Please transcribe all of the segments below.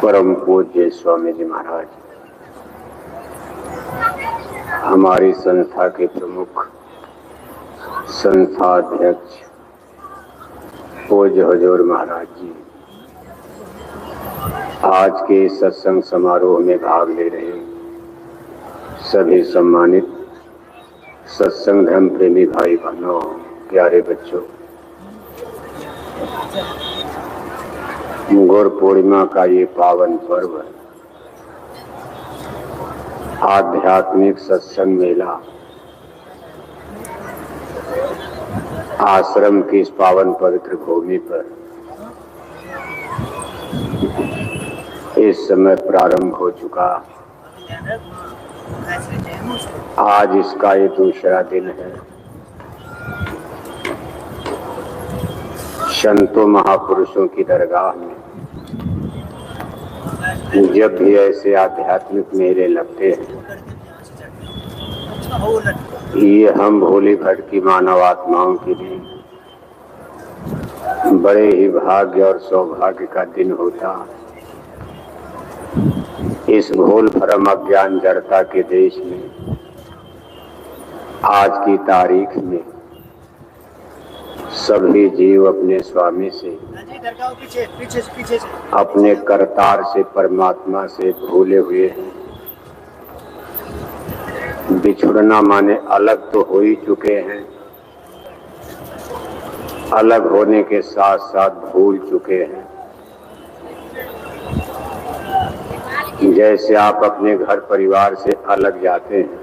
परम पूज्य स्वामी जी महाराज, हमारी संस्था के प्रमुख संस्था अध्यक्ष पूज्य हुजूर महाराज जी आज के सत्संग समारोह में भाग ले रहे सभी सम्मानित सत्संग धर्म प्रेमी भाई बहनों, प्यारे बच्चों, गुरु पूर्णिमा का ये पावन पर्व आध्यात्मिक सत्संग मेला आश्रम की इस पावन पवित्र भूमि पर इस समय प्रारंभ हो चुका। आज इसका ये दूसरा दिन है। संतों महापुरुषों की दरगाह में जब भी ऐसे आध्यात्मिक मेले लगते हैं, ये हम भोली भटकी मानव आत्माओं के लिए बड़े ही भाग्य और सौभाग्य का दिन होता। इस भूल भरम अज्ञान जड़ता के देश में आज की तारीख में सभी जीव अपने स्वामी से, अपने करतार से, परमात्मा से भूले हुए हैं। बिछुड़ना माने अलग तो हो ही चुके हैं, अलग होने के साथ साथ भूल चुके हैं। जैसे आप अपने घर परिवार से अलग जाते हैं,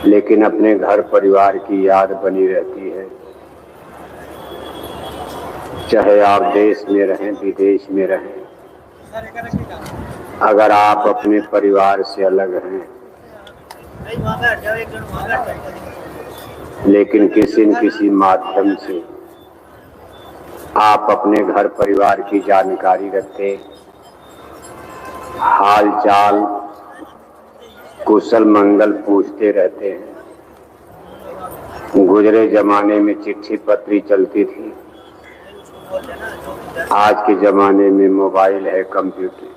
लेकिन अपने घर परिवार की याद बनी रहती है। चाहे आप देश में रहें, विदेश में रहें, अगर आप अपने परिवार से अलग हैं, लेकिन किसी न किसी माध्यम से आप अपने घर परिवार की जानकारी रखते, हाल चाल कुशल मंगल पूछते रहते हैं। गुजरे जमाने में चिट्ठी पत्री चलती थी, आज के जमाने में मोबाइल है, कंप्यूटर,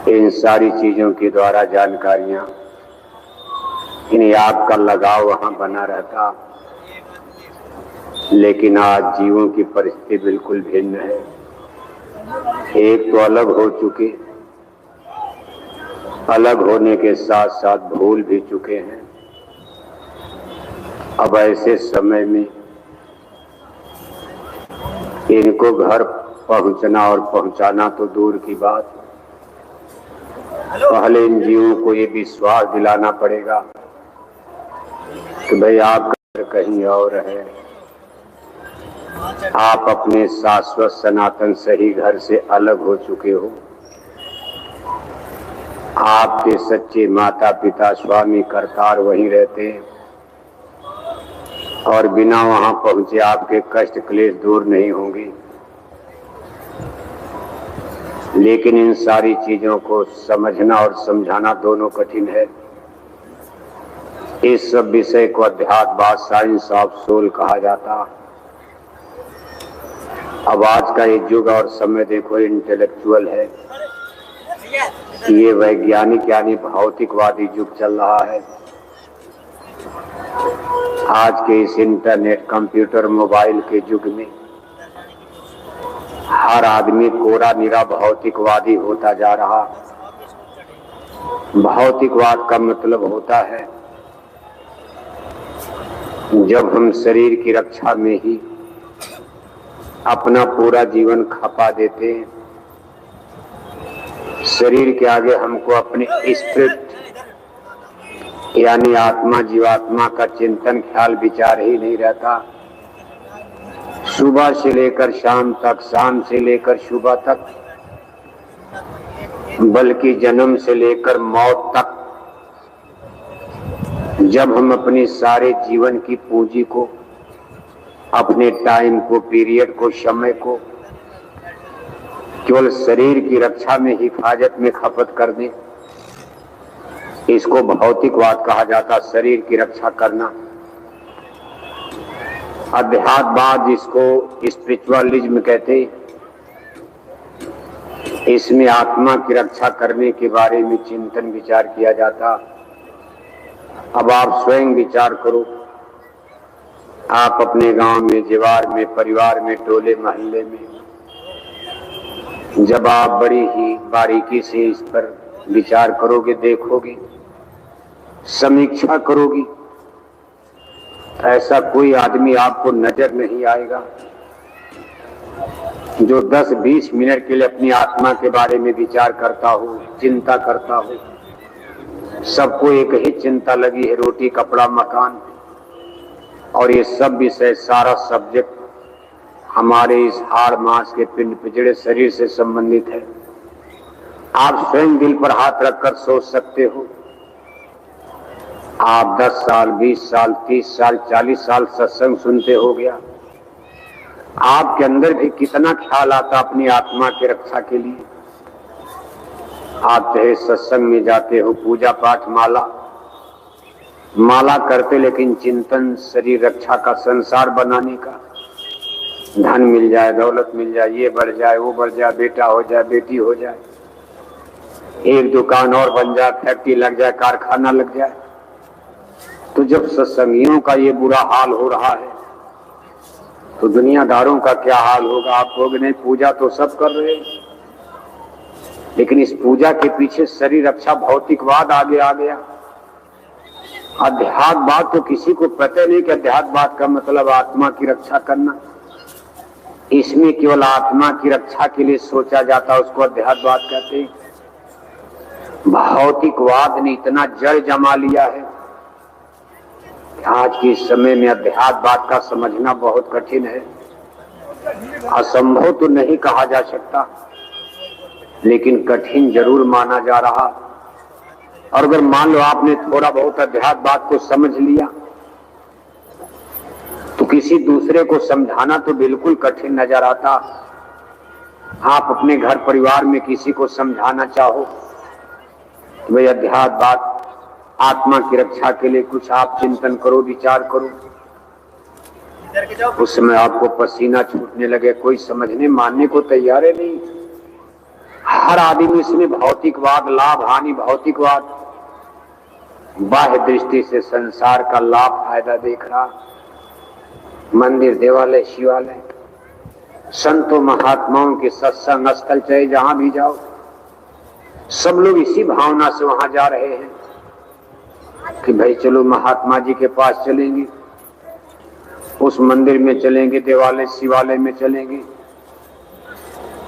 इन सारी चीजों के द्वारा जानकारियां, इन्हें आपका लगाव वहां बना रहता। लेकिन आज जीवों की परिस्थिति बिल्कुल भिन्न है। एक तो अलग हो चुके, अलग होने के साथ साथ भूल भी चुके हैं। अब ऐसे समय में इनको घर पहुंचना और पहुंचाना तो दूर की बात, पहले इन जीवों को ये विश्वास दिलाना पड़ेगा कि भाई आपका घर कहीं और है। आप अपने शाश्वत सनातन सही घर से अलग हो चुके हो। आपके सच्चे माता पिता स्वामी करतार वहीं रहते हैं और बिना वहां पहुंचे आपके कष्ट क्लेश दूर नहीं होंगे। लेकिन इन सारी चीजों को समझना और समझाना दोनों कठिन है। इस सब विषय को अध्यात्मवाद, साइंस ऑफ सोल कहा जाता। अब आज का ये युग और समय देखो इंटेलेक्चुअल है, ये वैज्ञानिक यानी भौतिकवादी युग चल रहा है। आज के इस इंटरनेट, कंप्यूटर, मोबाइल के युग में हर आदमी कोरा निरा भौतिकवादी होता जा रहा। भौतिकवाद का मतलब होता है जब हम शरीर की रक्षा में ही अपना पूरा जीवन खपा देते हैं। शरीर के आगे हमको अपने स्पिरिट यानी आत्मा, जीवात्मा का चिंतन, ख्याल, विचार ही नहीं रहता। सुबह से लेकर शाम तक, शाम से लेकर सुबह तक, बल्कि जन्म से लेकर मौत तक, जब हम अपने सारे जीवन की पूंजी को, अपने टाइम को, पीरियड को, समय को केवल शरीर की रक्षा में, हिफाजत में खपत कर दें, इसको भौतिकवाद कहा जाता। शरीर की रक्षा करना। अध्यात्मवाद जिसको स्पिरिचुअलिज्म कहते, इसमें आत्मा की रक्षा करने के बारे में चिंतन विचार किया जाता। अब आप स्वयं विचार करो, आप अपने गांव में, जीवार में, परिवार में, टोले मोहल्ले में जब आप बड़ी ही बारीकी से इस पर विचार करोगे, देखोगे, समीक्षा करोगी, ऐसा कोई आदमी आपको नजर नहीं आएगा जो 10-20 मिनट के लिए अपनी आत्मा के बारे में विचार करता हो, चिंता करता हो। सबको एक ही चिंता लगी है, रोटी, कपड़ा, मकान, और ये सब विषय, सारा सब्जेक्ट हमारे इस हाड़ मांस के पिंड पिजड़े शरीर से संबंधित है। आप स्वयं दिल पर हाथ रखकर सोच सकते हो, आप 10 साल, 20 साल, 30 साल, 40 साल सत्संग सुनते हो गया, आपके अंदर भी कितना ख्याल आता अपनी आत्मा की रक्षा के लिए। आप चाहे सत्संग में जाते हो, पूजा पाठ, माला करते, लेकिन चिंतन शरीर रक्षा का, संसार बनाने का, धन मिल जाए, दौलत मिल जाए, ये बढ़ जाए, वो बढ़ जाए, बेटा हो जाए, बेटी हो जाए, एक दुकान और बन जाए, फैक्ट्री लग जाए, कारखाना लग जाए। तो जब सत्संगियों का ये बुरा हाल हो रहा है तो दुनियादारों का क्या हाल होगा। आप लोग नहीं, पूजा तो सब कर रहे हैं, लेकिन इस पूजा के पीछे शरीर रक्षा, भौतिकवाद आगे आ गया। अध्यात्मवाद तो किसी को पता नहीं कि अध्यात्मवाद का मतलब आत्मा की रक्षा करना। इसमें केवल आत्मा की रक्षा के लिए सोचा जाता, उसको अध्यात्मवाद कहते हैं। भौतिकवाद ने इतना जड़ जमा लिया है कि आज के समय में अध्यात्मवाद का समझना बहुत कठिन है। असंभव तो नहीं कहा जा सकता, लेकिन कठिन जरूर माना जा रहा। और अगर मान लो आपने थोड़ा बहुत अध्यात्मवाद को समझ लिया तो किसी दूसरे को समझाना तो बिल्कुल कठिन नजर आता। आप अपने घर परिवार में किसी को समझाना चाहो तो भाई अध्यात्मवाद, आत्मा की रक्षा के लिए कुछ आप चिंतन करो, विचार करो, उस समय आपको पसीना छूटने लगे, कोई समझने मानने को तैयार है नहीं। हर आदमी इसमें भौतिकवाद, लाभ हानि, भौतिकवाद, बाह्य दृष्टि से संसार का लाभ फायदा देख रहा। मंदिर, देवालय, शिवालय, संतों महात्माओं के सत्संग स्थल, चाहे जहां भी जाओ, सब लोग इसी भावना से वहां जा रहे हैं कि भाई चलो महात्मा जी के पास चलेंगे, उस मंदिर में चलेंगे, देवालय शिवालय में चलेंगे,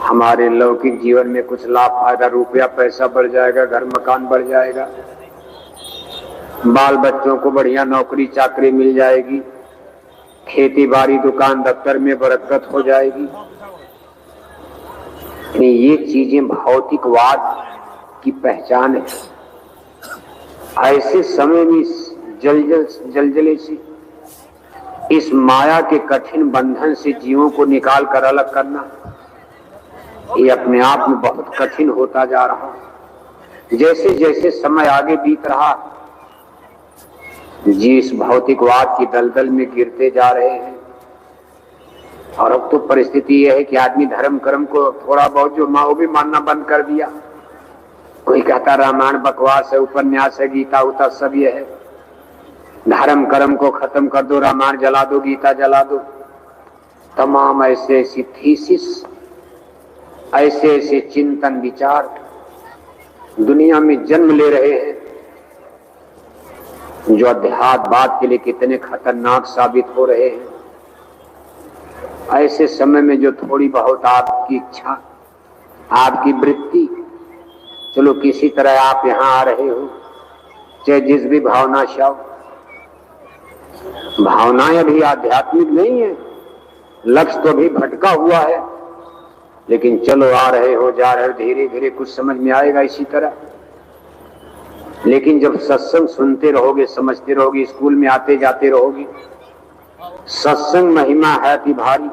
हमारे लौकिक जीवन में कुछ लाभ फायदा, रुपया पैसा बढ़ जाएगा, घर मकान बढ़ जाएगा, बाल बच्चों को बढ़िया नौकरी चाकरी मिल जाएगी, खेती बाड़ी, दुकान दफ्तर में बरकत हो जाएगी। ये चीजें भौतिकवाद की पहचान है। ऐसे समय में जलजले से, इस माया के कठिन बंधन से जीवों को निकाल कर अलग करना, ये अपने आप में बहुत कठिन होता जा रहा। जैसे जैसे समय आगे बीत रहा, जिस भौतिकवाद की दलदल में गिरते जा रहे हैं। और अब तो परिस्थिति यह है कि आदमी धर्म कर्म को थोड़ा बहुत जो वो भी मानना बंद कर दिया। कोई कहता रामायण बकवास है, उपन्यास है, गीता उता सब ये है, धर्म कर्म को खत्म कर दो, रामायण जला दो, गीता जला दो। तमाम ऐसे ऐसी थीसिस, ऐसे ऐसे चिंतन विचार दुनिया में जन्म ले रहे हैं जो अध्यात्मवाद के लिए कितने खतरनाक साबित हो रहे हैं। ऐसे समय में जो थोड़ी बहुत आपकी इच्छा, आपकी वृत्ति, चलो किसी तरह आप यहाँ आ रहे हो, चाहे जिस भी भावना से आओ, भावनाएं अभी आध्यात्मिक नहीं है, लक्ष्य तो अभी भटका हुआ है, लेकिन चलो आ रहे हो, जा रहे हो, धीरे धीरे कुछ समझ में आएगा इसी तरह। लेकिन जब सत्संग सुनते रहोगे, समझते रहोगे, स्कूल में आते जाते रहोगे, सत्संग महिमा है अति भारी,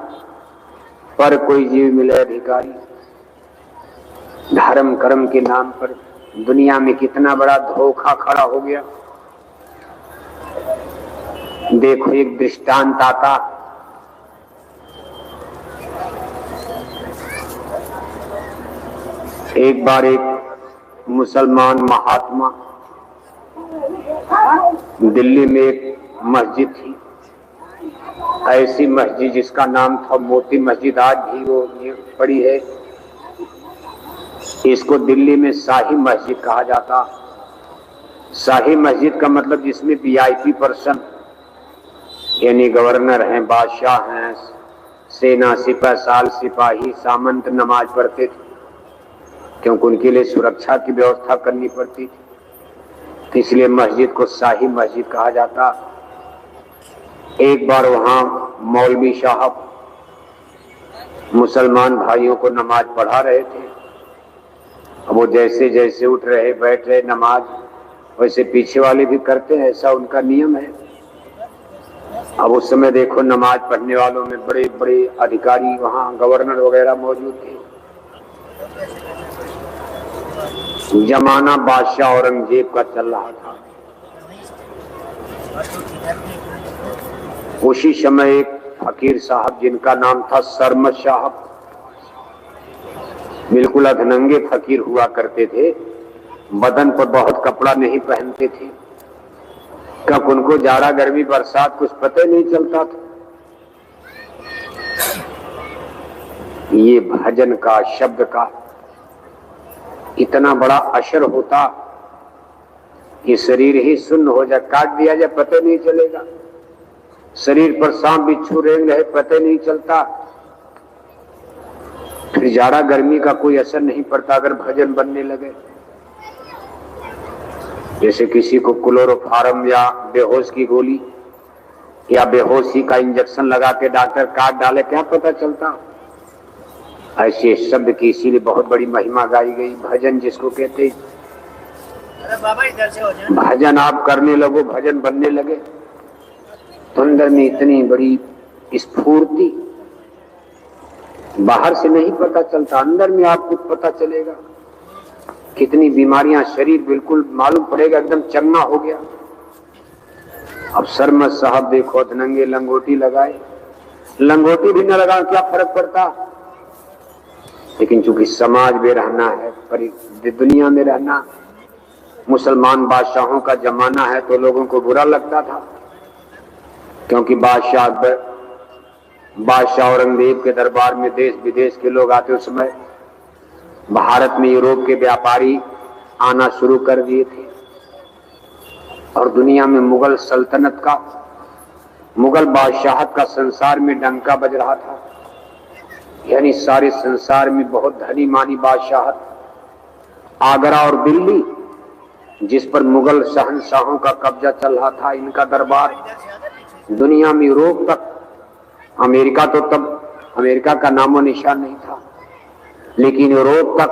पर कोई जीव मिले अधिकारी। धर्म कर्म के नाम पर दुनिया में कितना बड़ा धोखा खड़ा हो गया। देखो एक दृष्टांत आता, एक बार एक मुसलमान महात्मा, दिल्ली में एक मस्जिद थी, ऐसी मस्जिद जिसका नाम था मोती मस्जिद, आज भी वो पड़ी है। इसको दिल्ली में शाही मस्जिद कहा जाता। शाही मस्जिद का मतलब जिसमें वीआईपी पर्सन यानी गवर्नर हैं, बादशाह हैं, सेना सिपाही सिपाही सामंत नमाज पढ़ते थे, क्योंकि उनके लिए सुरक्षा की व्यवस्था करनी पड़ती थी, इसलिए मस्जिद को शाही मस्जिद कहा जाता। एक बार वहां मौलवी साहब मुसलमान भाइयों को नमाज पढ़ा रहे थे। अब वो जैसे जैसे उठ रहे बैठ रहे नमाज, वैसे पीछे वाले भी करते हैं, ऐसा उनका नियम है। अब उस समय देखो नमाज पढ़ने वालों में बड़े बड़े अधिकारी, वहां गवर्नर वगैरह मौजूद थे। जमाना बादशाह औरंगजेब का चल रहा था। उसी समय एक फकीर साहब जिनका नाम था सरमद साहब, बिल्कुल अधनंगे फकीर हुआ करते थे, बदन पर बहुत कपड़ा नहीं पहनते थे। कब उनको जाड़ा गर्मी बरसात कुछ पता नहीं चलता था। ये भजन का, शब्द का इतना बड़ा असर होता कि शरीर ही सुन्न हो जाए, काट दिया जाए पता नहीं चलेगा। शरीर पर सांप बिच्छू रेंग रहे पता नहीं चलता। फिर जाड़ा गर्मी का कोई असर नहीं पड़ता अगर भजन बनने लगे। जैसे किसी को क्लोरोफार्म या बेहोश की गोली या बेहोशी का इंजेक्शन लगा के डॉक्टर काट डाले, क्या पता चलता। ऐसे शब्द की इसीलिए बहुत बड़ी महिमा गाई गई। भजन जिसको कहते, भजन आप करने लगो, भजन बनने लगे तो अंदर में इतनी बड़ी स्फूर्ति, बाहर से नहीं पता चलता, अंदर में आपको पता चलेगा। कितनी बीमारियां, शरीर बिल्कुल मालूम पड़ेगा एकदम चंगा हो गया। अब सरमद साहब देखो अधनंगे लंगोटी लगाए, लंगोटी भी न लगा क्या फर्क पड़ता। लेकिन चूंकि समाज में रहना है, दुनिया में रहना, मुसलमान बादशाहों का जमाना है, तो लोगों को बुरा लगता था, क्योंकि बादशाह औरंगजेब के दरबार में देश विदेश के लोग आते। उस समय भारत में यूरोप के व्यापारी आना शुरू कर दिए थे और दुनिया में मुगल सल्तनत का, मुगल बादशाहत का संसार में डंका बज रहा था। यानी सारे संसार में बहुत धनी मानी बादशाहत, आगरा और दिल्ली जिस पर मुगल शहंशाहों का कब्जा चल रहा था, इनका दरबार दुनिया में यूरोप तक, अमेरिका तो तब अमेरिका का नामो निशान नहीं था, लेकिन यूरोप तक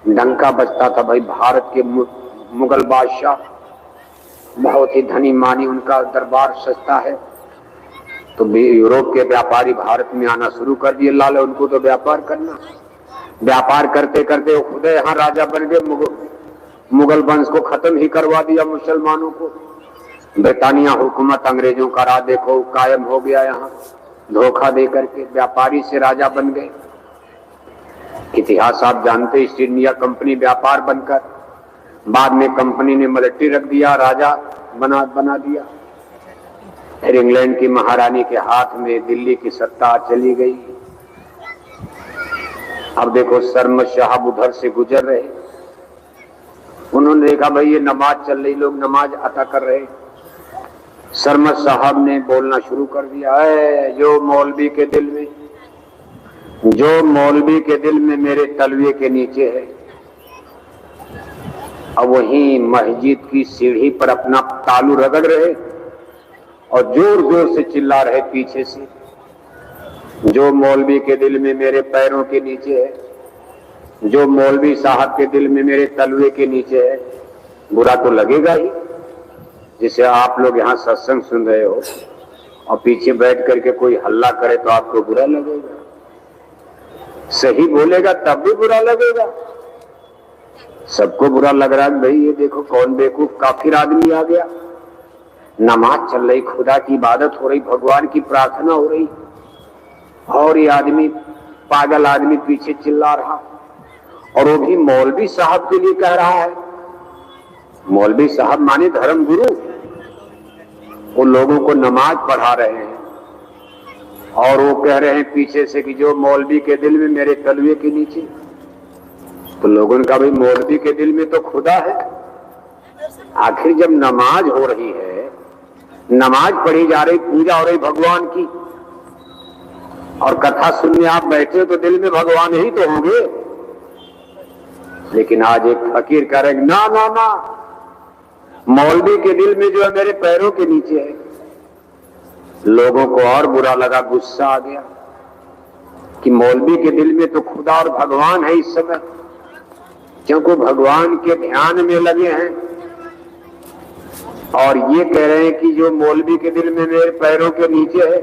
डंका बजता था। भाई भारत के मुगल बादशाह बहुत ही धनी मानी, उनका दरबार सस्ता है, तो यूरोप के व्यापारी भारत में आना शुरू कर दिए। लाल उनको तो व्यापार करना, व्यापार करते करते वो खुद यहाँ राजा बन गए। मुगल वंश को खत्म ही करवा दिया मुसलमानों को। ब्रिटानिया हुकूमत, अंग्रेजों का राज देखो कायम हो गया, यहाँ धोखा दे करके व्यापारी से राजा बन गए। इतिहास आप जानते, ईस्ट इंडिया कंपनी व्यापार बनकर बाद में कंपनी ने मिलिट्री रख दिया, राजा बना दिया। फिर इंग्लैंड की महारानी के हाथ में दिल्ली की सत्ता चली गई। अब देखो सरमद साहब उधर से गुजर रहे, उन्होंने देखा भाई ये नमाज चल रही, लोग नमाज अता कर रहे। सरमद साहब ने बोलना शुरू कर दिया, है जो मौलवी के दिल में मेरे तलवे के नीचे है। अब वहीं मस्जिद की सीढ़ी पर अपना तालू रगड़ रहे और जोर जोर से चिल्ला रहे पीछे से, जो मौलवी के दिल में मेरे पैरों के नीचे है, जो मौलवी साहब के दिल में मेरे तलवे के नीचे है। बुरा तो लगेगा ही, जिसे आप लोग यहाँ सत्संग सुन रहे हो और पीछे बैठ करके कोई हल्ला करे तो आपको बुरा लगेगा, सही बोलेगा तब भी बुरा लगेगा। सबको बुरा लग रहा है, भाई ये देखो कौन बेवकूफ काफिर आदमी आ गया, नमाज चल रही, खुदा की इबादत हो रही, भगवान की प्रार्थना हो रही, और ये आदमी पागल आदमी पीछे चिल्ला रहा। और वो भी मौलवी साहब के लिए कह रहा है। मौलवी साहब माने धर्म गुरु, वो लोगों को नमाज पढ़ा रहे हैं और वो कह रहे हैं पीछे से कि जो मौलवी के दिल में मेरे तलवे के नीचे। तो लोगों ने कहा भाई मौलवी के दिल में तो खुदा है। आखिर जब नमाज हो रही है, नमाज पढ़ी जा रही, पूजा हो रही भगवान की, और कथा सुनने आप बैठे तो दिल में भगवान ही तो होंगे। लेकिन आज एक फकीर कह रहे ना ना ना, मौलवी के दिल में जो है मेरे पैरों के नीचे है। लोगों को और बुरा लगा, गुस्सा आ गया कि मौलवी के दिल में तो खुदा और भगवान है इस समय, क्योंकि भगवान के ध्यान में लगे हैं और ये कह रहे हैं कि जो मौलवी के दिल में मेरे पैरों के नीचे है,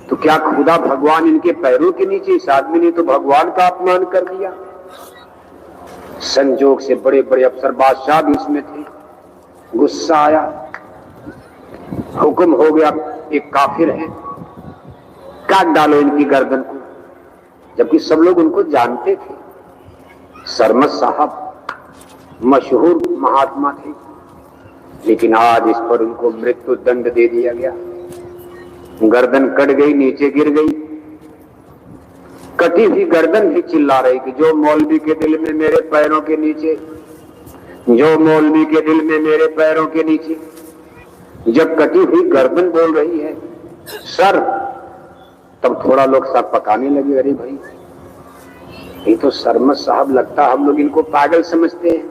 तो क्या खुदा भगवान इनके पैरों के नीचे? इस आदमी ने तो भगवान का अपमान कर दिया। संजोग से बड़े बड़े अफसर बादशाह भी इसमें थे। गुस्सा आया, हुक्म हो गया, एक काफिर है, काट डालो इनकी गर्दन को। जबकि सब लोग उनको जानते थे। सरमद साहब मशहूर महात्मा थे, लेकिन आज इस पर उनको मृत्यु दंड दे दिया गया। गर्दन कट गई, नीचे गिर गई। कटी हुई गर्दन भी चिल्ला रही कि जो मौलवी के दिल में मेरे पैरों के नीचे, जो मौलवी के दिल में मेरे पैरों के नीचे। जब कटी हुई गर्दन बोल रही है सर, तब थोड़ा लोग सब पकाने लगे, अरे भाई ये तो सरमद साहब, लगता हम लोग इनको पागल समझते हैं,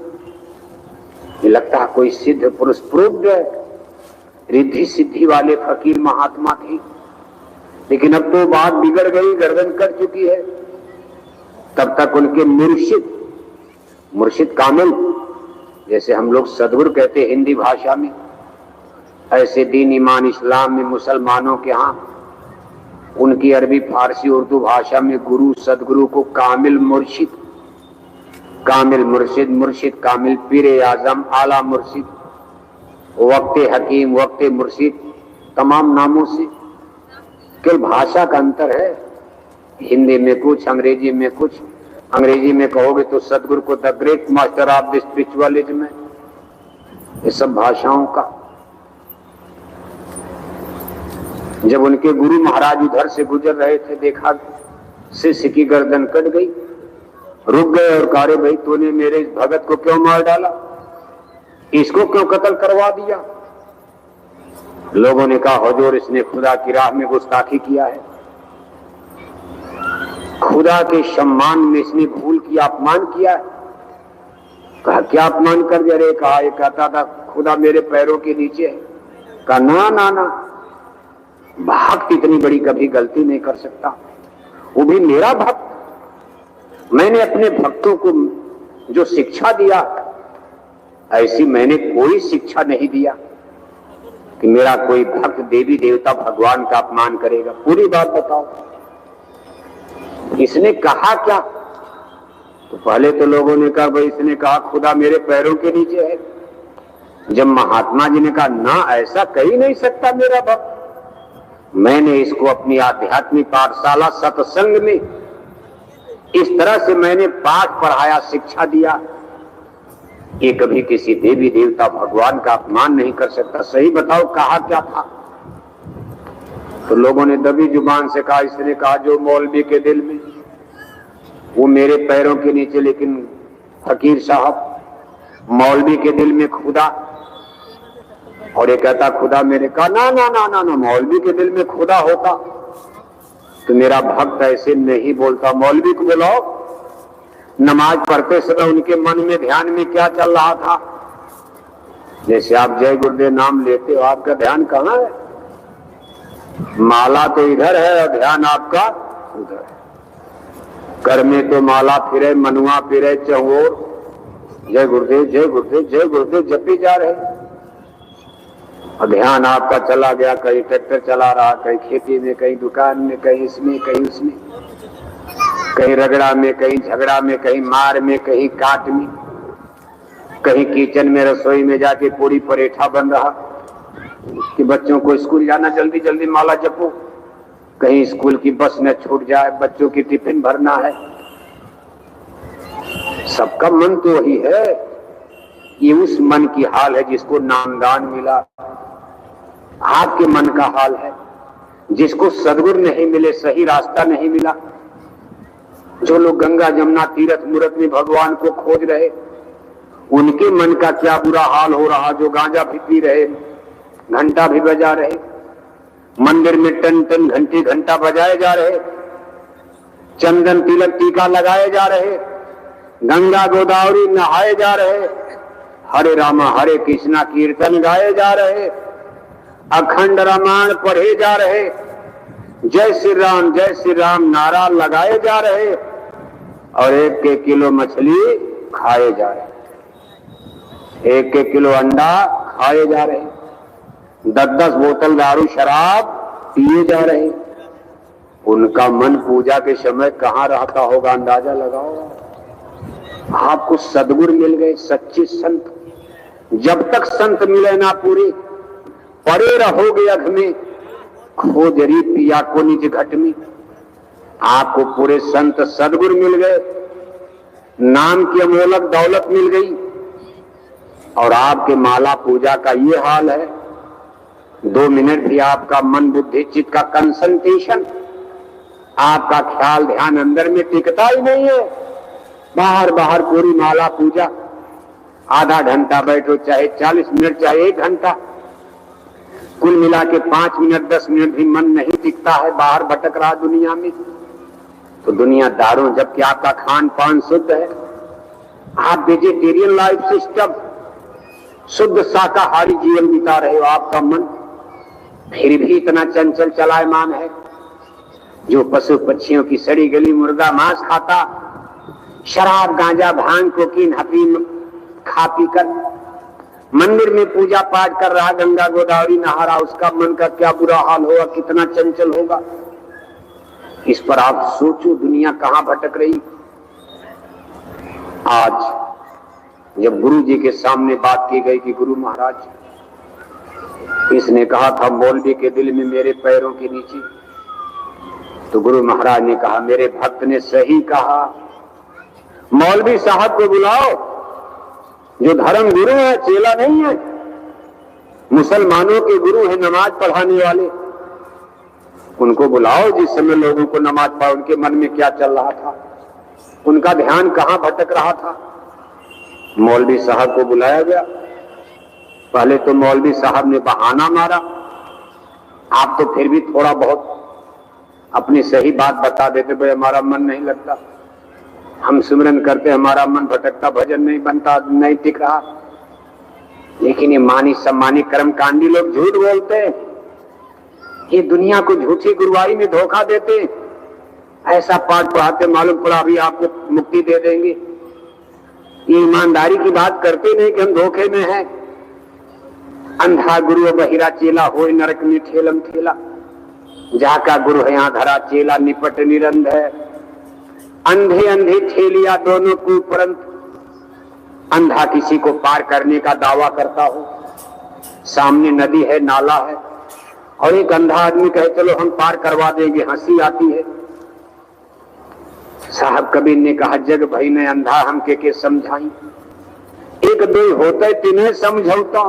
ये लगता है कोई सिद्ध पुरुष, प्रूव्ड रिद्धि सिद्धि वाले फकीर महात्मा थे। लेकिन अब तो बात बिगड़ गई, गर्दन कट चुकी है। तब तक उनके मुर्शिद कामिल, जैसे हम लोग सदगुरु कहते हैं हिंदी भाषा में, ऐसे दीन ईमान इस्लाम में मुसलमानों के यहाँ उनकी अरबी फारसी उर्दू भाषा में गुरु सदगुरु को कामिल मुर्शिद, कामिल मुर्शिद, मुर्शिद कामिल, पीर आजम, आला मुर्शिद, वक्ते हकीम, वक्ते मुर्शिद, तमाम नामों से। केवल भाषा का अंतर है, हिंदी में कुछ, अंग्रेजी में कुछ। अंग्रेजी में कहोगे तो सदगुरु को the great master of the spiritualism है। ये सब भाषाओं का। जब उनके गुरु महाराज उधर से गुजर रहे थे, देखा शिष्य की गर्दन कट गई, रुक गए और कहा भाई तूने मेरे इस भगत को क्यों मार डाला, इसको क्यों कत्ल करवा दिया? लोगों ने कहा हुजूर इसने खुदा की राह में गुस्ताखी किया है, खुदा के सम्मान में इसने भूल किया, अपमान किया है। कहा क्या अपमान कर दिया रे? कहा ये कहता था खुदा मेरे पैरों के नीचे है। कहा ना ना ना, भक्त इतनी बड़ी कभी गलती नहीं कर सकता, वो भी मेरा भक्त। मैंने अपने भक्तों को जो शिक्षा दिया, ऐसी मैंने कोई शिक्षा नहीं दिया कि मेरा कोई भक्त देवी देवता भगवान का अपमान करेगा। पूरी बात बताओ, इसने कहा क्या? तो पहले तो लोगों ने कहा भाई इसने कहा खुदा मेरे पैरों के नीचे है। जब महात्मा जी ने कहा ना, ऐसा कह ही नहीं सकता मेरा भक्त, मैंने इसको अपनी आध्यात्मिक पाठशाला सत्संग में इस तरह से मैंने पाठ पढ़ाया, शिक्षा दिया, ये कभी किसी देवी देवता भगवान का अपमान नहीं कर सकता। सही बताओ कहा क्या था? तो लोगों ने दबी जुबान से कहा, इसने कहा जो मौलवी के दिल में वो मेरे पैरों के नीचे। लेकिन फकीर साहब मौलवी के दिल में खुदा, और ये कहता खुदा मेरे। कहा ना ना ना ना ना, मौलवी के दिल में खुदा होता तो मेरा भक्त ऐसे नहीं बोलता। मौलवी को बुलाओ, नमाज पढ़ते समय उनके मन में ध्यान में क्या चल रहा था? जैसे आप जय गुरुदेव नाम लेते हो, आपका ध्यान कहाँ है? माला तो इधर है और ध्यान आपका उधर है। कर में तो माला फिरे, मनुआ फिरे चौर, जय गुरुदेव जय गुरुदेव जय गुरुदेव जपी जा रहे, और ध्यान आपका चला गया कहीं ट्रैक्टर चला रहा, कहीं खेती में, कहीं दुकान में, कहीं इसमें कहीं उसमें, कहीं रगड़ा में, कहीं झगड़ा में, कहीं मार में, कहीं काट में, कहीं किचन में रसोई में जाके पूरी परेठा बन रहा कि बच्चों को स्कूल जाना, जल्दी जल्दी माला जपो, कहीं स्कूल की बस न छूट जाए, बच्चों की टिफिन भरना है, सबका मन तो वही है। ये उस मन की हाल है जिसको नामदान मिला। आपके मन का हाल है जिसको सदगुरु नहीं मिले, सही रास्ता नहीं मिला। जो लोग गंगा जमुना तीर्थ मूर्त में भगवान को खोज रहे, उनके मन का क्या बुरा हाल हो रहा। जो गांजा भी पी रहे, घंटा भी बजा रहे, मंदिर में टन टन घंटे घंटा बजाए जा रहे, चंदन तिलक टीका लगाए जा रहे, गंगा गोदावरी नहाए जा रहे, हरे रामा हरे कृष्णा कीर्तन गाए जा रहे, अखंड रामायण पढ़े जा रहे, जय श्री राम नारा लगाए जा रहे, और 1 किलो मछली खाए जा रहे, 1 किलो अंडा खाए जा रहे, 10 बोतल दारू शराब पिए जा रहे। उनका मन पूजा के समय कहां रहता होगा, अंदाजा लगाओ। आपको सदगुरु मिल गए, सच्चे संत। जब तक संत मिले ना पूरे, पड़े रहोगे अघ में, खोजरी पिया को निज घट में। आपको पूरे संत सदगुरु मिल गए, नाम की अमोलक दौलत मिल गई, और आपके माला पूजा का ये हाल है। 2 मिनट भी आपका मन बुद्धि चित्त का कंसंट्रेशन, आपका ख्याल ध्यान अंदर में टिकता ही नहीं है। बाहर बाहर पूरी माला पूजा, आधा घंटा बैठो, चाहे 40 मिनट, चाहे 1 घंटा, कुल मिला के 5 मिनट 10 मिनट भी मन नहीं टिकता है, बाहर भटक रहा दुनिया में। तो दुनियादारों, जबकि आपका खान पान शुद्ध है, आप वेजिटेरियन लाइफ सिस्टम, शुद्ध शाकाहारी जीवन बिता रहे हो, आपका मन फिर भी इतना चंचल चलायमान है। जो पशु पक्षियों की सड़ी गली मुर्गा मांस खाता, शराब गांजा भांग कोकीन हफीम खा पी कर मंदिर में पूजा पाठ कर रहा, गंगा गोदावरी नहा रहा, उसका मन का क्या बुरा हाल होगा, कितना चंचल होगा। इस पर आप सोचो, दुनिया कहां भटक रही। आज जब गुरु जी के सामने बात की गई कि गुरु महाराज, इसने कहा था मौलवी के दिल में मेरे पैरों के नीचे, तो गुरु महाराज ने कहा मेरे भक्त ने सही कहा, मौलवी साहब को बुलाओ, जो धर्म गुरु है, चेला नहीं है। मुसलमानों के गुरु है, नमाज पढ़ाने वाले, उनको बुलाओ। जिस समय लोगों को नमाज पढ़, उनके मन में क्या चल रहा था, उनका ध्यान कहां भटक रहा था। मौलवी साहब को बुलाया गया। पहले तो मौलवी साहब ने बहाना मारा, आप तो फिर भी थोड़ा बहुत अपनी सही बात बता देते, भाई हमारा मन नहीं लगता, हम सिमरन करते, हमारा मन भटकता, भजन नहीं बनता, नहीं टिक रहा। लेकिन ये मानी सम्मानी कर्मकांडी लोग झूठ बोलते हैं, ये दुनिया को झूठी गुरुवारी में धोखा देते। ऐसा पाठ पढ़ाते, मालूम पड़ा अभी आपको मुक्ति दे देंगे। ये ईमानदारी की बात करते नहीं कि हम धोखे में हैं। अंधा गुरु बहिरा चेला होए नरक में ठेलम ठेला, जहाँ का गुरु है यहाँ धरा चेला निपट निरंध है। अंधे अंधे ठेलिया दोनों को परंत, अंधा किसी को पार करने का दावा करता हो, सामने नदी है नाला है, और एक अंधा आदमी कहे चलो हम पार करवा देंगे, हंसी आती है। साहब कबीर ने कहा जग भई ने अंधा हम के समझाई, एक दो होते तिन्हें समझौता,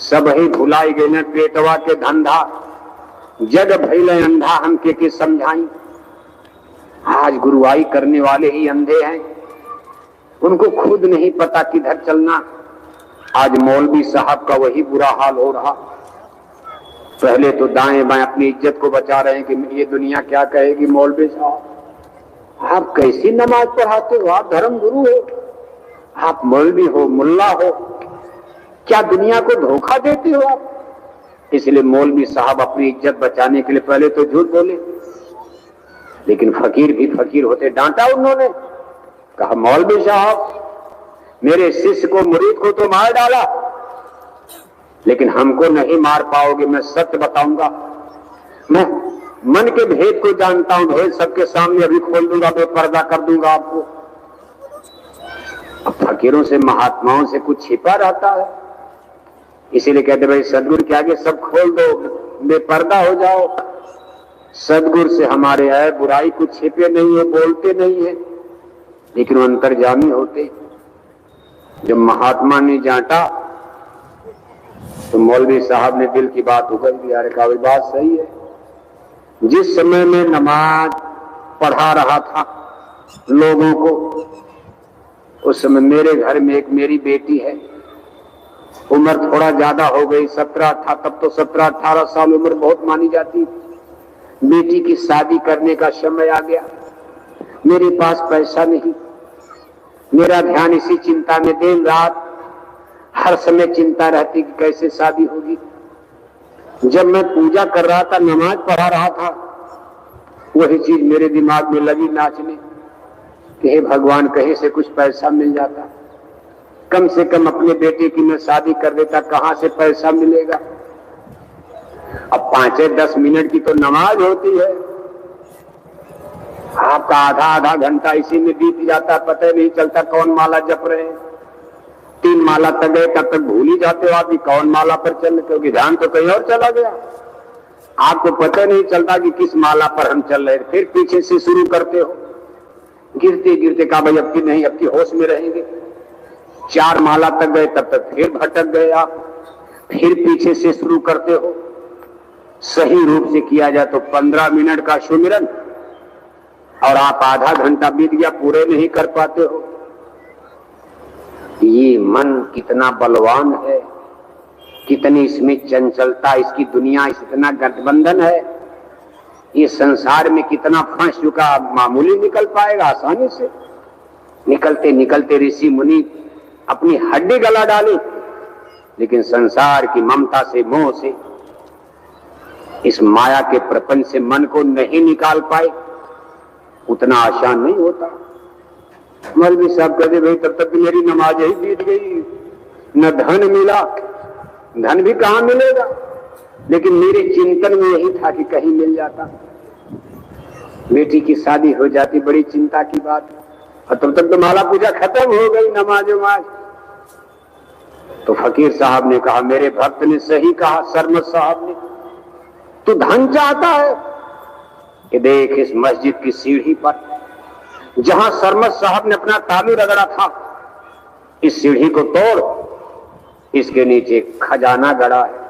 सब ही भुलाई गए न पेटवा के धंधा, जग भइले अंधा हम के समझाई। आज गुरुवाई करने वाले ही अंधे हैं, उनको खुद नहीं पता किधर चलना। आज मौलवी साहब का वही बुरा हाल हो रहा। पहले तो दाएं बाएं अपनी इज्जत को बचा रहे हैं कि ये दुनिया क्या कहेगी। मौलवी साहब आप कैसी नमाज पढ़ाते हो, आप धर्म गुरु हो, आप मौलवी हो, मुल्ला हो, क्या दुनिया को धोखा देते हो आप। इसलिए मौलवी साहब अपनी इज्जत बचाने के लिए पहले तो झूठ बोले, लेकिन फकीर भी फकीर होते। डांटा उन्होंने, कहा मौलवी साहब मेरे शिष्य को मुरीद को तो मार डाला, लेकिन हमको नहीं मार पाओगे। मैं सत्य बताऊंगा, मैं मन के भेद को जानता हूं, भेद सबके सामने अभी खोल दूंगा, बेपर्दा कर दूंगा आपको। अब फकीरों से महात्माओं से कुछ छिपा रहता है, इसीलिए कहते भाई सदगुरु के आगे सब खोल दो, बेपर्दा हो जाओ। सदगुरु से हमारे है बुराई कुछ छिपे नहीं है, बोलते नहीं है। लेकिन वो अंतर्जामी होते। जब महात्मा ने जांटा तो मौलवी साहब ने दिल की बात उगल दी। अरे कहा बात सही है। जिस समय में नमाज पढ़ा रहा था लोगों को, उस समय मेरे घर में एक मेरी बेटी है, उम्र थोड़ा ज्यादा हो गई, 17 था तब तो 17-18 साल उम्र बहुत मानी जाती। बेटी की शादी करने का समय आ गया। मेरे पास पैसा नहीं, मेरा ध्यान इसी चिंता में, दिन रात हर समय चिंता रहती कि कैसे शादी होगी। जब मैं पूजा कर रहा था, नमाज पढ़ा रहा था, वही चीज मेरे दिमाग में लगी नाचने कि हे भगवान, कहीं से कुछ पैसा मिल जाता, कम से कम अपने बेटे की मैं शादी कर देता, कहां से पैसा मिलेगा। अब 5-10 मिनट की तो नमाज होती है, आपका आधा घंटा इसी में बीत जाता, पता नहीं चलता कौन माला जप रहे हैं। 3 माला तक गए, तब तक भूल ही जाते हो आप कि कौन माला पर चल, क्योंकि ध्यान तो कहीं और चला गया। आपको पता नहीं चलता कि किस माला पर हम चल रहे। फिर पीछे से शुरू करते हो, गिरते गिरते कहा भाई अब की नहीं, अब की होश में रहेंगे। 4 माला तक गए, तब तक फिर भटक गए आप। फिर पीछे से शुरू करते हो। सही रूप से किया जाए तो 15 मिनट का सुमिरन, और आप आधा घंटा बीत गया, पूरे नहीं कर पाते हो। ये मन कितना बलवान है, कितनी इसमें चंचलता, इसकी दुनिया इतना गठबंधन है, ये संसार में कितना फंस चुका, मामूली निकल पाएगा आसानी से। निकलते निकलते ऋषि मुनि अपनी हड्डी गला डाले, लेकिन संसार की ममता से, मोह से, इस माया के प्रपंच से मन को नहीं निकाल पाए। उतना आसान नहीं होता। मौलवी साहब कहते भाई तब तक मेरी नमाज ही बीत गई, न धन मिला, धन भी कहां मिलेगा, लेकिन मेरे चिंतन में यही था कि कहीं मिल जाता, बेटी की शादी हो जाती, बड़ी चिंता की बात। और तब तक तो माला पूजा खत्म हो गई, नमाज उमाज। तो फकीर साहब ने कहा, मेरे भक्त ने सही कहा, सरमत साहब ने, तू धन चाहता है कि देख इस मस्जिद की सीढ़ी पर जहां सरमत साहब ने अपना तालू रगड़ा था, इस सीढ़ी को तोड़, इसके नीचे खजाना गड़ा है।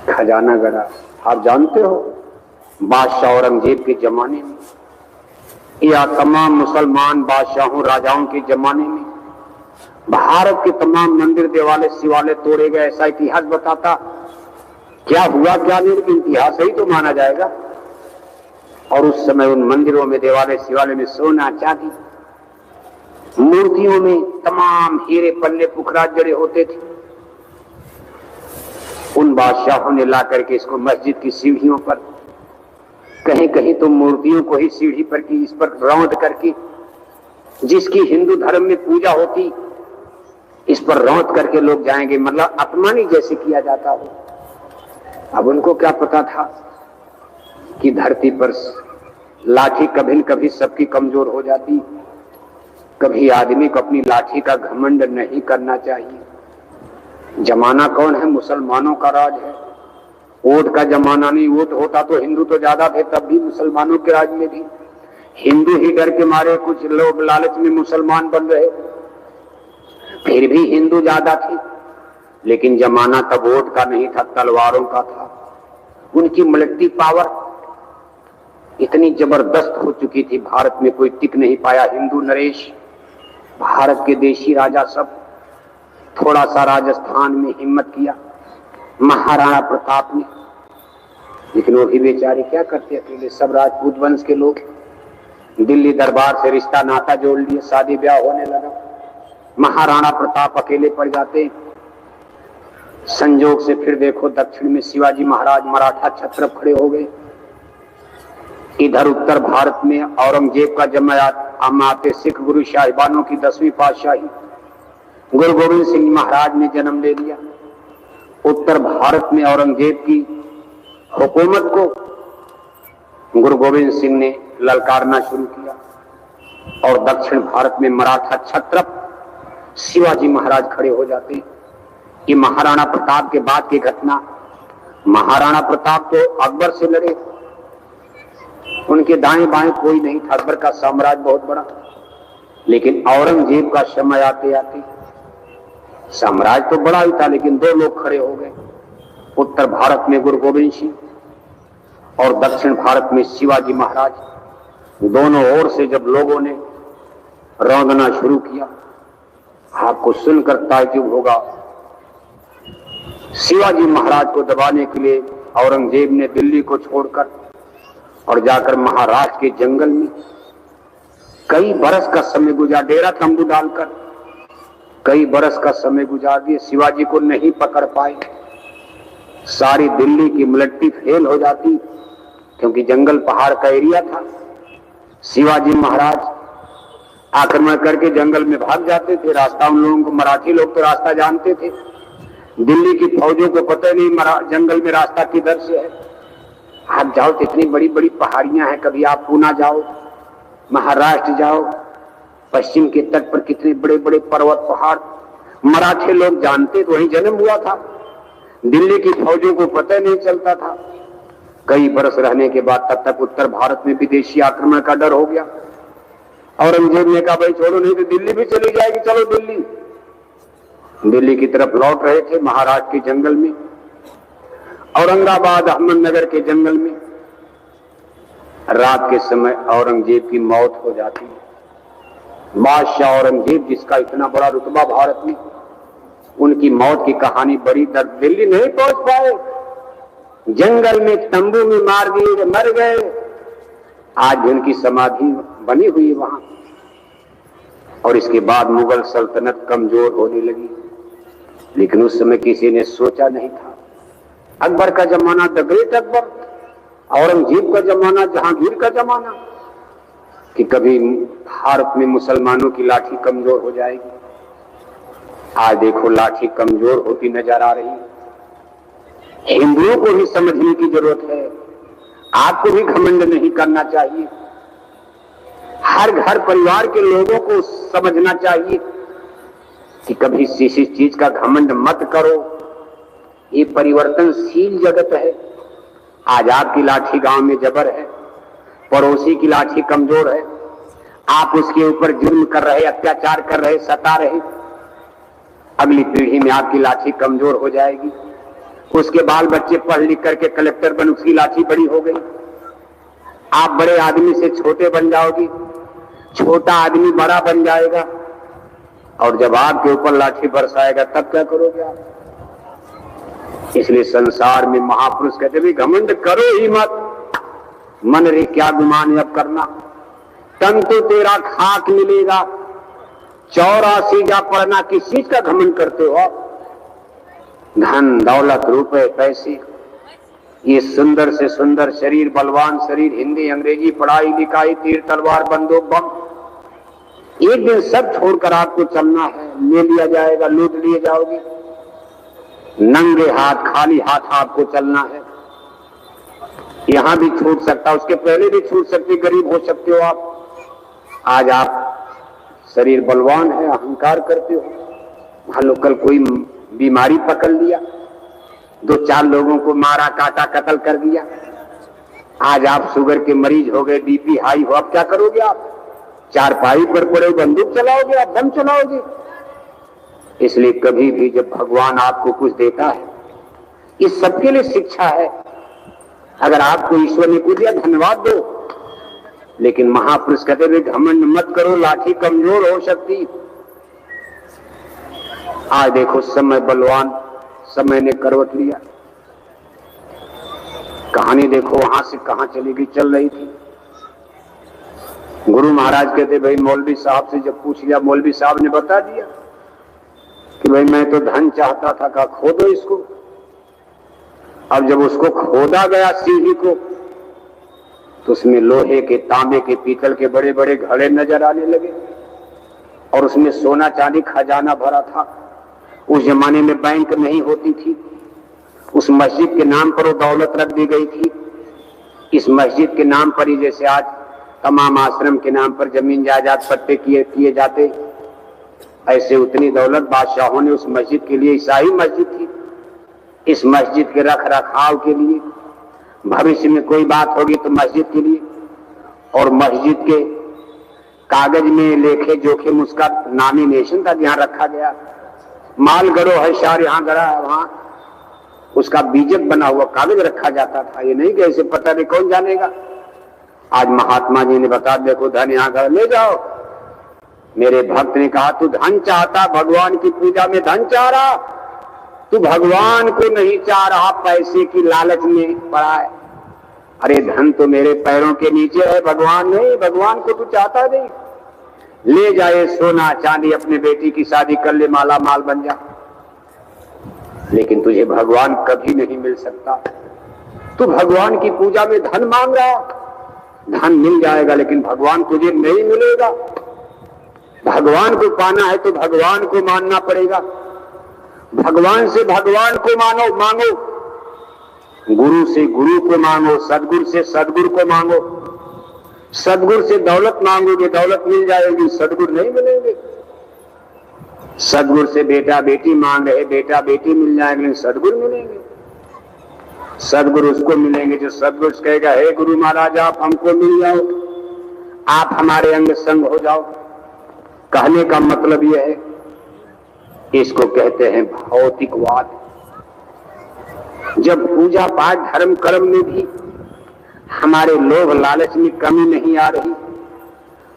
खजाना गड़ा, आप जानते हो बादशाह औरंगजेब के जमाने में या तमाम मुसलमान बादशाहों राजाओं के जमाने में भारत के तमाम मंदिर देवालय शिवालय तोड़े गए, ऐसा इतिहास बताता। क्या हुआ क्या नहीं, लेकिन इतिहास ही तो माना जाएगा। और उस समय उन मंदिरों में, देवालय शिवालय में सोना चांदी, मूर्तियों में तमाम हीरे पल्ले पुखराज जड़े होते थे। उन बादशाहों ने ला करके इसको मस्जिद की सीढ़ियों पर, कहीं कहीं तो मूर्तियों को ही सीढ़ी पर की, इस पर रौंद करके, जिसकी हिंदू धर्म में पूजा होती, इस पर रौंद करके लोग जाएंगे, मतलब अपमानी जैसे किया जाता हो। अब उनको क्या पता था कि धरती पर लाठी कभी न कभी सबकी कमजोर हो जाती। कभी आदमी को अपनी लाठी का घमंड नहीं करना चाहिए। जमाना कौन है? मुसलमानों का राज है, वोट का जमाना नहीं। वोट होता तो हिंदू तो ज्यादा थे, तब भी मुसलमानों के राज में भी हिंदू ही डर के मारे कुछ लोग लालच में मुसलमान बन रहे, फिर भी हिंदू ज्यादा थे। लेकिन जमाना तब वोट का नहीं था, तलवारों का था। उनकी मिलिट्री पावर इतनी जबरदस्त हो चुकी थी, भारत में कोई टिक नहीं पाया। हिंदू नरेश, भारत के देशी राजा सब, थोड़ा सा राजस्थान में हिम्मत किया महाराणा प्रताप ने, लेकिन वो भी बेचारे क्या करते अकेले। सब राजपूत वंश के लोग, दिल्ली दरबार से रिश्ता नाता जोड़ लिए, शादी ब्याह होने लगा, महाराणा प्रताप अकेले पड़ जाते। संजोग से फिर देखो दक्षिण में शिवाजी महाराज मराठा छत्रप खड़े हो गए। इधर उत्तर भारत में औरंगजेब का जन्म हम आते, सिख गुरु साहिबानों की 10वीं पातशाही गुरु गोविंद सिंह महाराज ने जन्म ले लिया। उत्तर भारत में औरंगजेब की हुकूमत को गुरु गोविंद सिंह ने ललकारना शुरू किया, और दक्षिण भारत में मराठा छत्रप शिवाजी महाराज खड़े हो जाते। ये महाराणा प्रताप के बाद की घटना। महाराणा प्रताप तो अकबर से लड़े, उनके दाएं बाएं कोई नहीं था। अकबर का साम्राज्य बहुत बड़ा, लेकिन औरंगजेब का समय आते आते साम्राज्य तो बड़ा ही था, लेकिन दो लोग खड़े हो गए। उत्तर भारत में गुरु गोविंद सिंह और दक्षिण भारत में शिवाजी महाराज। दोनों ओर से जब लोगों ने रौंदना शुरू किया, आपको सुनकर ताज्जुब होगा, शिवाजी महाराज को दबाने के लिए औरंगजेब ने दिल्ली को छोड़कर और जाकर महाराष्ट्र के जंगल में कई बरस का समय गुजार, डेरा तंबू डालकर कई बरस का समय गुजार दिए। शिवाजी को नहीं पकड़ पाए। सारी दिल्ली की मिलिट्री फेल हो जाती, क्योंकि जंगल पहाड़ का एरिया था। शिवाजी महाराज आक्रमण करके जंगल में भाग जाते थे। रास्ता उन लोगों को, मराठी लोग तो रास्ता जानते थे, दिल्ली की फौजों को पता नहीं जंगल में रास्ता किधर से है। आप जाओ तो इतनी बड़ी बड़ी पहाड़ियां हैं, कभी आप पूना जाओ, महाराष्ट्र जाओ, पश्चिम के तट पर कितने बड़े बड़े पर्वत पहाड़ मराठी लोग जानते, तो वहीं जन्म हुआ था। दिल्ली की फौजों को पता नहीं चलता था। कई बरस रहने के बाद तब तक उत्तर भारत में विदेशी आक्रमण का डर हो गया। औरंगजेब ने कहा, भाई छोड़ो, नहीं तो दिल्ली भी चली जाएगी, चलो दिल्ली। दिल्ली की तरफ लौट रहे थे, महाराष्ट्र के जंगल में, औरंगाबाद अहमदनगर के जंगल में रात के समय औरंगजेब की मौत हो जाती है। बादशाह औरंगजेब, जिसका इतना बड़ा रुतबा भारत में, उनकी मौत की कहानी बड़ी दर्द। दिल्ली नहीं पहुंच पाए, जंगल में तंबू में मार दिए, मर गए। आज भी उनकी समाधि बनी हुई वहां। और इसके बाद मुगल सल्तनत कमजोर होने लगी, लेकिन उस समय किसी ने सोचा नहीं था। अकबर का जमाना, द ग्रेट अकबर, औरंगजेब का जमाना, जहांगीर का जमाना, कि कभी भारत में मुसलमानों की लाठी कमजोर हो जाएगी। आज देखो लाठी कमजोर होती नजर आ रही है। हिंदुओं को भी समझने की जरूरत है, आपको भी घमंड नहीं करना चाहिए। हर घर परिवार के लोगों को समझना चाहिए कि कभी किसी चीज का घमंड मत करो। ये परिवर्तनशील जगत है। आज आपकी लाठी गांव में जबर है, पड़ोसी की लाठी कमजोर है, आप उसके ऊपर जुर्म कर रहे, अत्याचार कर रहे, सता रहे। अगली पीढ़ी में आपकी लाठी कमजोर हो जाएगी। उसके बाल बच्चे पढ़ लिख करके कलेक्टर बन, उसकी लाठी बड़ी हो गई। आप बड़े आदमी से छोटे बन जाओगी, छोटा आदमी बड़ा बन जाएगा, और जब आपके ऊपर लाठी बरसाएगा तब क्या करोगे आप? इसलिए संसार में महापुरुष कहते भी घमंड करो ही मत, मन रे क्या गुमान अब करना, तन तो तेरा खाक मिलेगा, 84 जा पढ़ना। किस चीज का घमंड करते हो आप? धन दौलत रुपए पैसे, ये सुंदर से सुंदर शरीर, बलवान शरीर, हिंदी अंग्रेजी पढ़ाई लिखाई, तीर तलवार बंदूक बम, एक दिन सब छोड़कर आपको चलना है। ले लिया जाएगा, लूट लिए जाओगे। नंगे हाथ, खाली हाथ आपको चलना है। यहां भी छूट सकता, उसके पहले भी छूट सकते, गरीब हो सकते हो आप। आज आप शरीर बलवान है, अहंकार करते हो। मान लो कल कोई बीमारी पकड़ लिया, 2-4 लोगों को मारा काटा कत्ल कर दिया, आज आप शुगर के मरीज हो गए, बीपी हाई हो, अब क्या करोगे आप? चारपाई पर पड़े बंदूक चलाओगे, आप दम चलाओगे? इसलिए कभी भी जब भगवान आपको कुछ देता है, इस सबके लिए शिक्षा है। अगर आपको ईश्वर ने कुछ दिया, धन्यवाद दो, लेकिन महापुरुष कहते हुए घमंड मत करो, लाठी कमजोर हो सकती। आज देखो समय बलवान, समय ने करवट लिया। कहानी देखो वहां से कहां चली गई, चल रही थी। गुरु महाराज कहते भाई मौलवी साहब से जब पूछ लिया, मौलवी साहब ने बता दिया कि भाई मैं तो धन चाहता था, कहा खोदो इसको। अब जब उसको खोदा गया सीढ़ी को, तो उसमें लोहे के, तांबे के, पीतल के बड़े बड़े घड़े नजर आने लगे, और उसमें सोना चांदी खजाना भरा था। उस जमाने में बैंक नहीं होती थी, उस मस्जिद के नाम पर वो दौलत रख दी गई थी। इस मस्जिद के नाम पर ही जैसे आज तमाम आश्रम के नाम पर जमीन जायदाद पट्टे किए जाते, ऐसे उतनी दौलत बादशाहों ने उस मस्जिद के लिए, ईसाई मस्जिद थी, इस मस्जिद के रख रखाव के लिए, भविष्य में कोई बात होगी तो मस्जिद के लिए और मस्जिद के कागज में लेखे जोखे उसका नॉमिनेशन था जहां रखा गया। माल गड़ो है शार यहां गड़ा है, वहां उसका बीजक बना हुआ कागज रखा जाता था। ये नहीं कि ऐसे पता नहीं कौन जानेगा। आज महात्मा जी ने बता, देखो धन यहां गड़ा, ले जाओ। मेरे भक्त ने कहा, तू धन चाहता, भगवान की पूजा में धन चाह रहा, तू भगवान को नहीं चाह रहा, पैसे की लालच में पड़ा है। अरे धन तो मेरे पैरों के नीचे है, भगवान नहीं। भगवान को तू चाहता नहीं। ले जाए सोना चांदी, अपने बेटी की शादी कर ले, माला माल बन जा, लेकिन तुझे भगवान कभी नहीं मिल सकता। तू भगवान की पूजा में धन मांग रहा, धन मिल जाएगा लेकिन भगवान तुझे नहीं मिलेगा। भगवान को पाना है तो भगवान को मानना पड़ेगा। भगवान से भगवान को मांगो, गुरु से गुरु को मांगो, सदगुरु से सदगुरु को मांगो। सदगुरु से दौलत मांगोगे, दौलत मिल जाएगी, सदगुरु नहीं मिलेंगे। सदगुरु से बेटा बेटी मांग रहे, बेटा बेटी मिल जाएंगे लेकिन सदगुरु मिलेंगे। सदगुरु उसको मिलेंगे जो सदगुरु कहेगा, हे गुरु महाराज आप हमको मिल जाओ, आप हमारे अंग संग हो जाओ। कहने का मतलब यह है, इसको कहते हैं भौतिकवाद। जब पूजा पाठ धर्म कर्म में भी हमारे लोभ लालच में कमी नहीं आ रही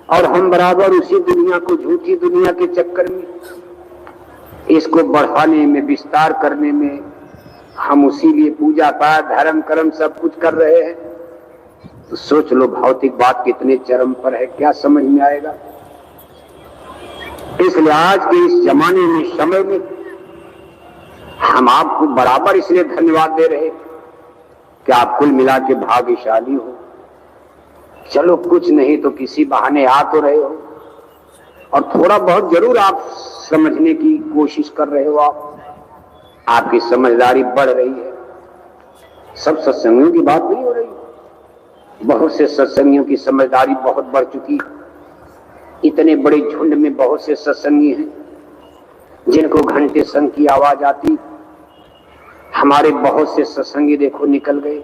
और हम बराबर उसी दुनिया को, झूठी दुनिया के चक्कर में, इसको बढ़ाने में, विस्तार करने में हम उसी लिए पूजा पाठ धर्म कर्म सब कुछ कर रहे हैं, तो सोच लो भौतिक बात कितने चरम पर है, क्या समझ में आएगा। इसलिए आज के इस जमाने में, समय में हम आपको बराबर इसलिए धन्यवाद दे रहे कि आप कुल मिला के भाग्यशाली हो। चलो कुछ नहीं तो किसी बहाने आ तो रहे हो और थोड़ा बहुत जरूर आप समझने की कोशिश कर रहे हो। आपकी समझदारी बढ़ रही है। सब सत्संगियों की बात नहीं हो रही, बहुत से सत्संगियों की समझदारी बहुत बढ़ चुकी। इतने बड़े झुंड में बहुत से सत्संगी हैं जिनको घंटे संग की आवाज आती। हमारे बहुत से सत्संगी देखो निकल गए,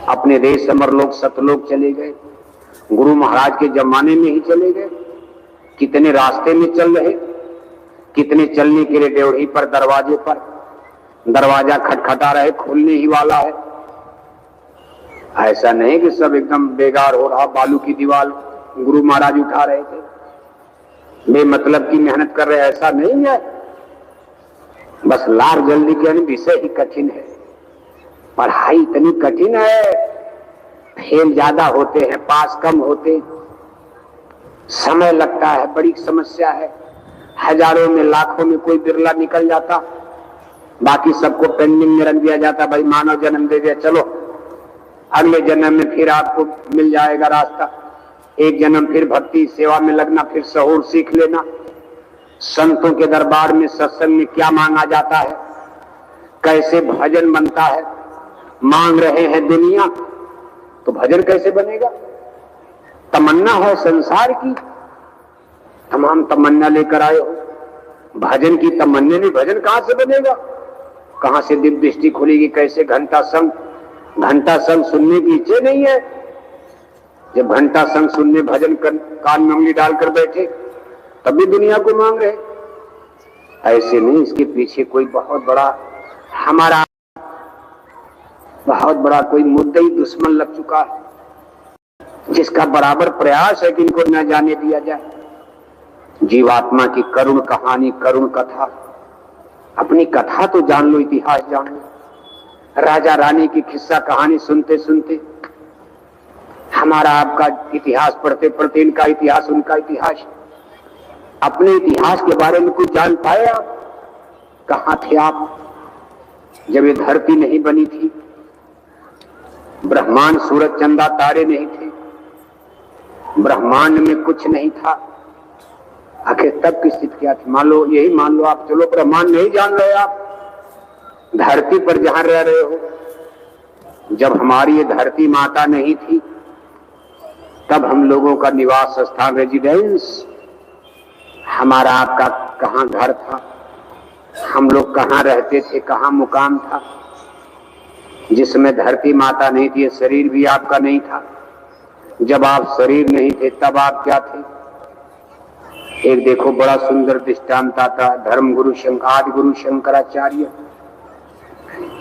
अपने देश अमरलोक सतलोक चले गए, गुरु महाराज के जमाने में ही चले गए। कितने रास्ते में चल रहे, कितने चलने के लिए ड्योढ़ी पर, दरवाजे पर दरवाजा खटखटा रहे, खुलने ही वाला है। ऐसा नहीं कि सब एकदम बेकार हो रहा, बालू की दीवार गुरु महाराज उठा रहे थे, बेमतलब की मेहनत कर रहे, ऐसा नहीं है। बस लार जल्दी के विषय ही कठिन है, पढ़ाई इतनी कठिन है, फेल ज्यादा होते हैं, पास कम होते, समय लगता है, बड़ी समस्या है। हजारों में लाखों में कोई बिरला निकल जाता, बाकी सबको पेंडिंग में रख दिया जाता। भाई मानव जन्म दे दिया, चलो अगले जन्म में फिर आपको मिल जाएगा रास्ता। एक जन्म फिर भक्ति सेवा में लगना, फिर सहूर सीख लेना। संतों के दरबार में सत्संग में क्या मांगा जाता है, कैसे भजन बनता है, मांग रहे हैं दुनिया, तो भजन कैसे बनेगा। तमन्ना है संसार की, तमाम तमन्ना लेकर आए हो, भजन की तमन्ना नहीं, भजन कहां से बनेगा, कहां से दिव्य दृष्टि खुलेगी, कैसे घंटा संग सुनने की इच्छा नहीं है। जब घंटा संग सुनने भजन कान में उंगली डालकर बैठे तब भी दुनिया को मांग रहे। ऐसे नहीं, इसके पीछे कोई बहुत बड़ा हमारा बहुत बड़ा कोई मुद्दई दुश्मन लग चुका है, जिसका बराबर प्रयास है कि इनको न जाने दिया जाए। जीवात्मा की करुण कहानी, करुण कथा, अपनी कथा तो जान लो, इतिहास जान लो। राजा रानी की किस्सा कहानी सुनते सुनते हमारा आपका इतिहास पढ़ते पढ़ते इनका इतिहास उनका इतिहास, अपने इतिहास के बारे में कुछ जान पाए आप? कहां थे आप जब ये धरती नहीं बनी थी, ब्रह्मांड सूरज चंदा तारे नहीं थे, ब्रह्मांड में कुछ नहीं था, आखिर तब की स्थिति क्या थी? मान लो, यही मान लो आप, चलो ब्रह्मांड नहीं जान रहे आप, धरती पर जहां रह रहे हो, जब हमारी ये धरती माता नहीं थी तब हम लोगों का निवास स्थान, रेजिडेंस, हमारा आपका कहां घर था, हम लोग कहां रहते थे, कहां मुकाम था, जिसमें धरती माता नहीं थी, शरीर भी आपका नहीं था, जब आप शरीर नहीं थे तब आप क्या थे? एक देखो बड़ा सुंदर दृष्टांत आता, धर्म गुरु आदि गुरु शंकराचार्य।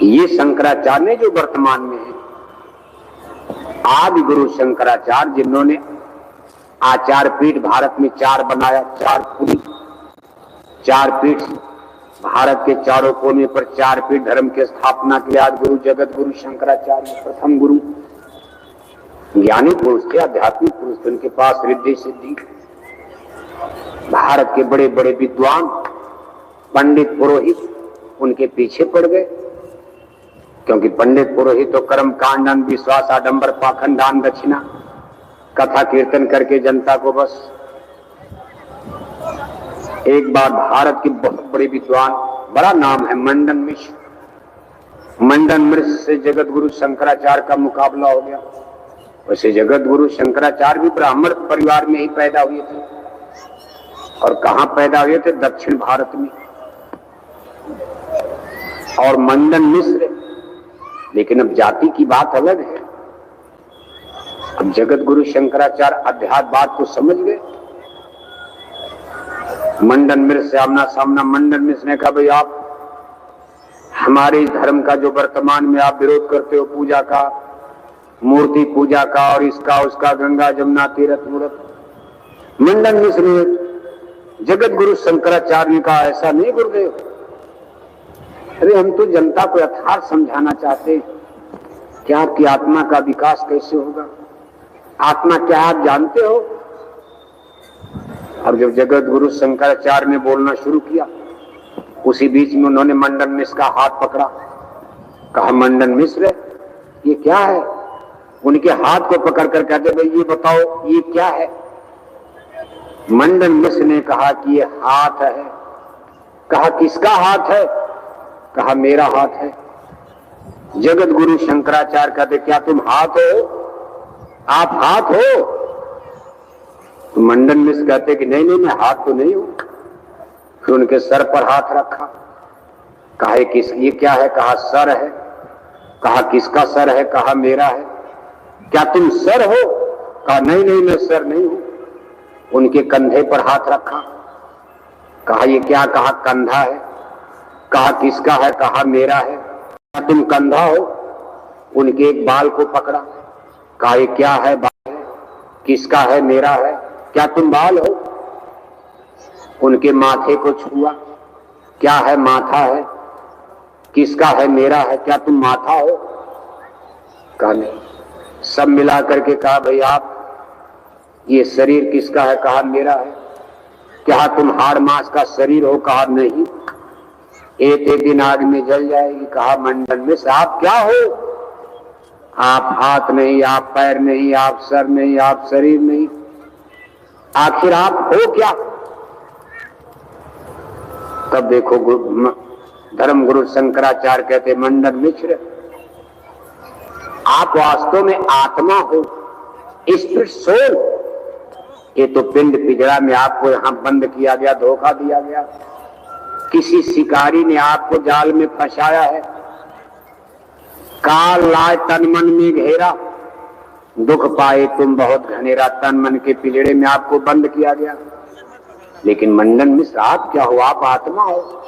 ये शंकराचार्य जो वर्तमान में है, आदि गुरु शंकराचार्य जिन्होंने आचार पीठ भारत में 4 बनाया, 4 पीठ भारत के चारों कोने पर 4 पीठ धर्म की स्थापना के लिए आदि गुरु जगत गुरु शंकराचार्य प्रथम गुरु, ज्ञानी पुरुष थे, आध्यात्मिक पुरुष थे, उनके पास रिद्धि सिद्धि। भारत के बड़े बड़े विद्वान पंडित पुरोहित उनके पीछे पड़ गए, क्योंकि पंडित पुरोहित तो कर्म कांड अंधविश्वास आडंबर पाखंड दान दक्षिणा कथा कीर्तन करके जनता को बस। एक बार भारत के बहुत बड़े विद्वान, बड़ा नाम है मंडन मिश्र, मंडन मिश्र से जगत गुरु शंकराचार्य का मुकाबला हो गया। वैसे जगत गुरु शंकराचार्य भी ब्राह्मण परिवार में ही पैदा हुए थे, और कहां पैदा हुए थे? दक्षिण भारत में। और मंडन मिश्र, लेकिन अब जाति की बात अलग है। अब जगत गुरु शंकराचार्य अध्यात्म बात को समझ गए। मंडन मिश्र से आमना सामना, मंडन मिश्र ने कहा, भाई आप हमारे इस धर्म का जो वर्तमान में आप विरोध करते हो, पूजा का, मूर्ति पूजा का और इसका उसका, गंगा जमुना तीर्थ मूर्त। मंडन मिश्र ने जगत गुरु शंकराचार्य ने कहा, ऐसा नहीं गुरुदेव, अरे हम तो जनता को यथार्थ समझाना चाहते कि आपकी आत्मा का विकास कैसे होगा, आत्मा क्या आप जानते हो? और जब जगत गुरु शंकराचार्य ने बोलना शुरू किया, उसी बीच में उन्होंने मंडन मिश्र का हाथ पकड़ा, कहा, मंडन मिश्र ये क्या है? उनके हाथ को पकड़ कर कहते, भाई ये बताओ ये क्या है? मंडन मिश्र ने कहा कि ये हाथ है। कहा, किसका हाथ है? कहा, मेरा हाथ है। जगत गुरु शंकराचार्य कहते, क्या तुम हाथ हो? आप हाथ हो? तो मंडन मिश्र कहते कि नहीं नहीं, मैं हाथ तो नहीं हूं। फिर उनके सर पर हाथ रखा, कहा, किस ये क्या है? कहा, सर है। कहा, किसका सर है? कहा, मेरा है। क्या तुम सर हो? कहा, नहीं नहीं, मैं सर नहीं हूं। उनके कंधे पर हाथ रखा, कहा, ये क्या? कहा, कंधा है। कहा, किसका है? कहा, मेरा है। क्या तुम कंधा हो? उनके एक बाल को पकड़ा, कहा, ये क्या है? बाल है। किसका है? मेरा है। क्या तुम बाल हो? उनके माथे को छुआ, क्या है? माथा है। किसका है? मेरा है। क्या तुम माथा हो? कहा, नहीं। सब मिला करके कहा, भाई आप ये शरीर किसका है? कहा, मेरा है। क्या तुम हाड़ मांस का शरीर हो? कहा, नहीं। एक एक दिन आग में जल जाएगी। कहा, मंडन मिश्र आप क्या हो? आप हाथ नहीं, आप पैर नहीं, आप सर नहीं, आप शरीर नहीं, आखिर आप हो क्या? तब देखो धर्म गुरु शंकराचार्य कहते, मंडन मिश्र आप वास्तव में आत्मा हो, स्पिरिट सोल। ये तो पिंड पिंजरा में आपको यहां बंद किया गया, धोखा दिया गया, किसी शिकारी ने आपको जाल में फंसाया है। काल लाए तन मन में घेरा, दुख पाए तुम बहुत घनेरा। तन मन के पिंजरे में आपको बंद किया गया। लेकिन मंडन मिश्र आप क्या हो? आप आत्मा हो।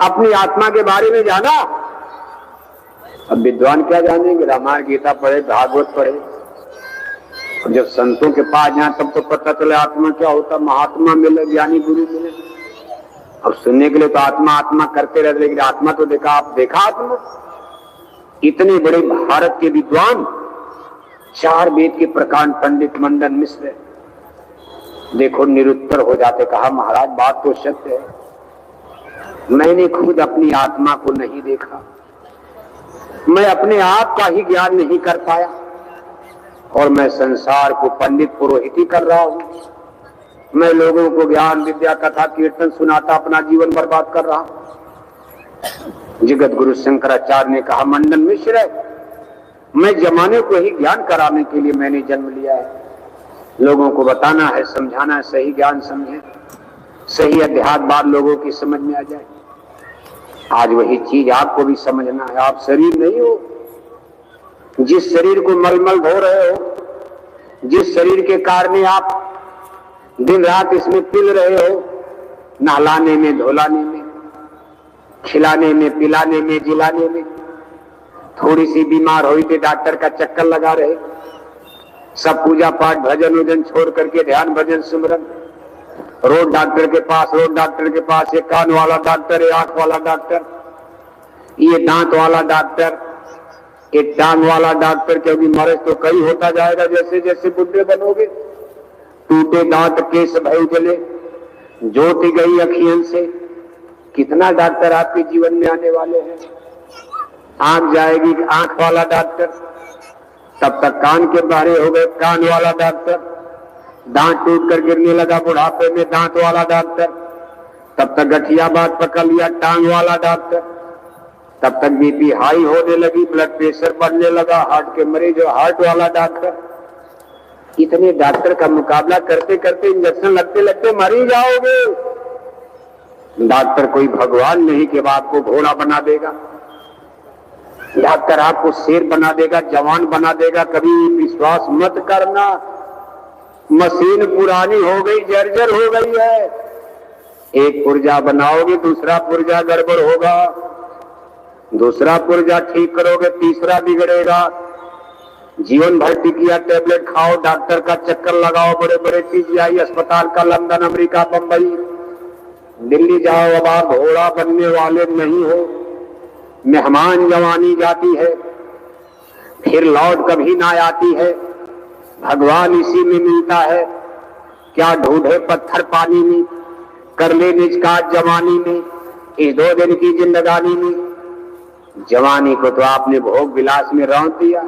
अपनी आत्मा के बारे में जाना। अब विद्वान क्या जानेंगे? रामायण गीता पढ़े, भागवत पढ़े, और जब संतों के पास जाए तब तो पता चले आत्मा क्या होता। महात्मा मिले, ज्ञानी गुरु मिले। अब सुनने के लिए तो आत्मा आत्मा करते रहते, लेकिन आत्मा तो देखा, आप देखा आत्मा? इतने बड़े भारत के विद्वान, 4 वेद के प्रकांड पंडित मंडन मिश्र देखो निरुत्तर हो जाते। कहा, महाराज बात तो सत्य है, मैंने खुद अपनी आत्मा को नहीं देखा, मैं अपने आप का ही ज्ञान नहीं कर पाया, और मैं संसार को पंडित पुरोहित ही कर रहा हूं। मैं लोगों को ज्ञान विद्या कथा कीर्तन सुनाता अपना जीवन बर्बाद कर रहा हूं। जगत गुरु शंकराचार्य ने कहा, मंडन मिश्र मैं जमाने को ही ज्ञान कराने के लिए मैंने जन्म लिया है। लोगों को बताना है, समझाना है, सही ज्ञान समझे, सही अध्यात्म बात लोगों की समझ में आ जाए। आज वही चीज आपको भी समझना है। आप शरीर नहीं हो। जिस शरीर को मलमल धो रहे हो, जिस शरीर के कारण आप दिन रात इसमें पिल रहे हो, नहलाने में, धुलाने में, खिलाने में, पिलाने में, जिलाने में, थोड़ी सी बीमार हुई तो डॉक्टर का चक्कर लगा रहे, सब पूजा पाठ भजन वजन छोड़ करके ध्यान भजन सिमरन, रोज डॉक्टर के पास, रोज डॉक्टर के पास, ये कान वाला डॉक्टर, ये आंख वाला डॉक्टर, ये दांत वाला डॉक्टर, ये टांग वाला डॉक्टर, क्योंकि मर्ज तो कई होता जाएगा जैसे जैसे बुढ़े बनोगे। टूटे दांत केस भय जले, ज्योति गई अखियन से, कितना डॉक्टर आपके जीवन में आने वाले हैं। आंख जाएगी, आंख वाला डॉक्टर, तब तक कान के बारे हो गए, कान वाला डॉक्टर, दांत टूट कर गिरने लगा बुढ़ापे में, दांत वाला डॉक्टर, तब तक गठिया बात पकड़ लिया, टांग वाला डॉक्टर, तब तक बीपी हाई होने लगी, ब्लड प्रेशर बढ़ने लगा, हार्ट के मरीज, हार्ट वाला डॉक्टर। इतने डॉक्टर का मुकाबला करते करते इंजेक्शन लगते लगते मर ही जाओगे। डॉक्टर कोई भगवान नहीं कि आपको घोड़ा बना देगा, डॉक्टर आपको शेर बना देगा, जवान बना देगा। कभी विश्वास मत करना, मशीन पुरानी हो गई, जर्जर हो गई है। एक पुर्जा बनाओगे, दूसरा पुर्जा गड़बड़ होगा, दूसरा पुर्जा ठीक करोगे, तीसरा बिगड़ेगा। जीवन भर टिकिया टेबलेट खाओ, डॉक्टर का चक्कर लगाओ, बड़े बड़े पीजीआई अस्पताल का, लंदन, अमेरिका, बंबई, दिल्ली जाओ। अब आप घोड़ा बनने वाले नहीं हो। मेहमान जवानी जाती है, फिर लौट कभी ना आती है। भगवान इसी में मिलता है। क्या ढूंढे पत्थर पानी में, कर ले निज काज जवानी में, इस 2 दिन की जिंदगानी में। जवानी को तो आपने भोग विलास में रौंद दिया,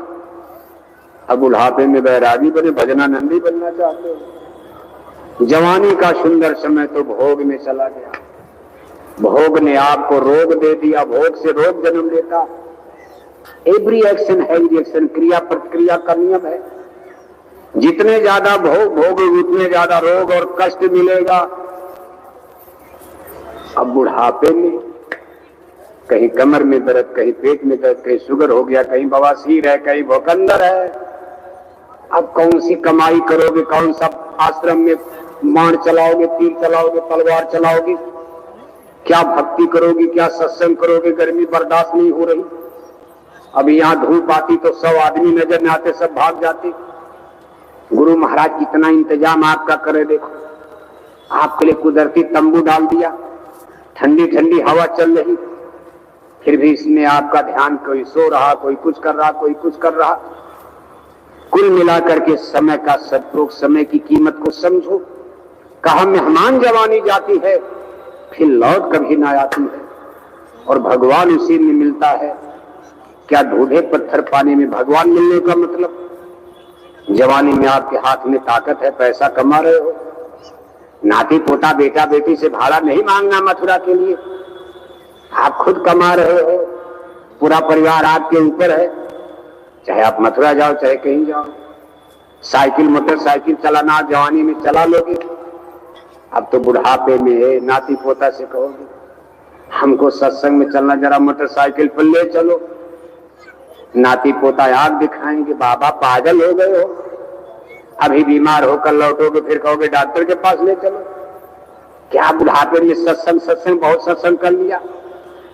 अब बुढ़ापे में बैरागी बने, भजनानंदी बनना चाहते हो। जवानी का सुंदर समय तो भोग में चला गया। भोग ने आपको रोग दे दिया, भोग से रोग जन्म लेता। एवरी एक्शन है रिएक्शन, क्रिया प्रतिक्रिया का नियम है। जितने ज्यादा भोग भोगोगे उतने ज्यादा रोग और कष्ट मिलेगा। अब बुढ़ापे में कहीं कमर में दर्द, कहीं पेट में दर्द, कहीं शुगर हो गया, कहीं बवासीर है, कहीं भूखंदर है। अब कौन सी कमाई करोगे, कौन सा आश्रम में बाण चलाओगे, तीर चलाओगे, तलवार चलाओगे, क्या भक्ति करोगे, क्या सत्संग करोगे। गर्मी बर्दाश्त नहीं हो रही। अब यहाँ धूप आती तो 100 आदमी नजर में आते, सब भाग जाते। गुरु महाराज कितना इंतजाम आपका करे, देखो आपके लिए कुदरती तंबू डाल दिया, ठंडी ठंडी हवा चल रही, फिर भी इसमें आपका ध्यान, कोई सो रहा, कोई कुछ कर रहा, कोई कुछ कर रहा। कुल मिलाकर के समय का सदुपयोग, समय की कीमत को समझो। कहा मेहमान जवानी जाती है, फिर लौट कभी ना आती है, और भगवान उसी में मिलता है। क्या ढूंढे पत्थर पानी में भगवान मिलने का मतलब? जवानी में आपके हाथ में ताकत है, पैसा कमा रहे हो, नाती पोता बेटा बेटी से भाड़ा नहीं मांगना मथुरा के लिए, आप खुद कमा रहे हो, पूरा परिवार आपके ऊपर है। चाहे आप मथुरा जाओ, चाहे कहीं जाओ, साइकिल मोटरसाइकिल चलाना जवानी में चला लोगे। अब तो बुढ़ापे में है, नाती पोता से कहोगे हमको सत्संग में चलना, जरा मोटरसाइकिल पर ले चलो। नाती पोता आग दिखाएंगे, बाबा पागल हो गए हो, अभी बीमार होकर लौटोगे फिर कहोगे डॉक्टर के पास ले चलो। क्या बुढ़ापे में सत्संग बहुत सत्संग कर लिया,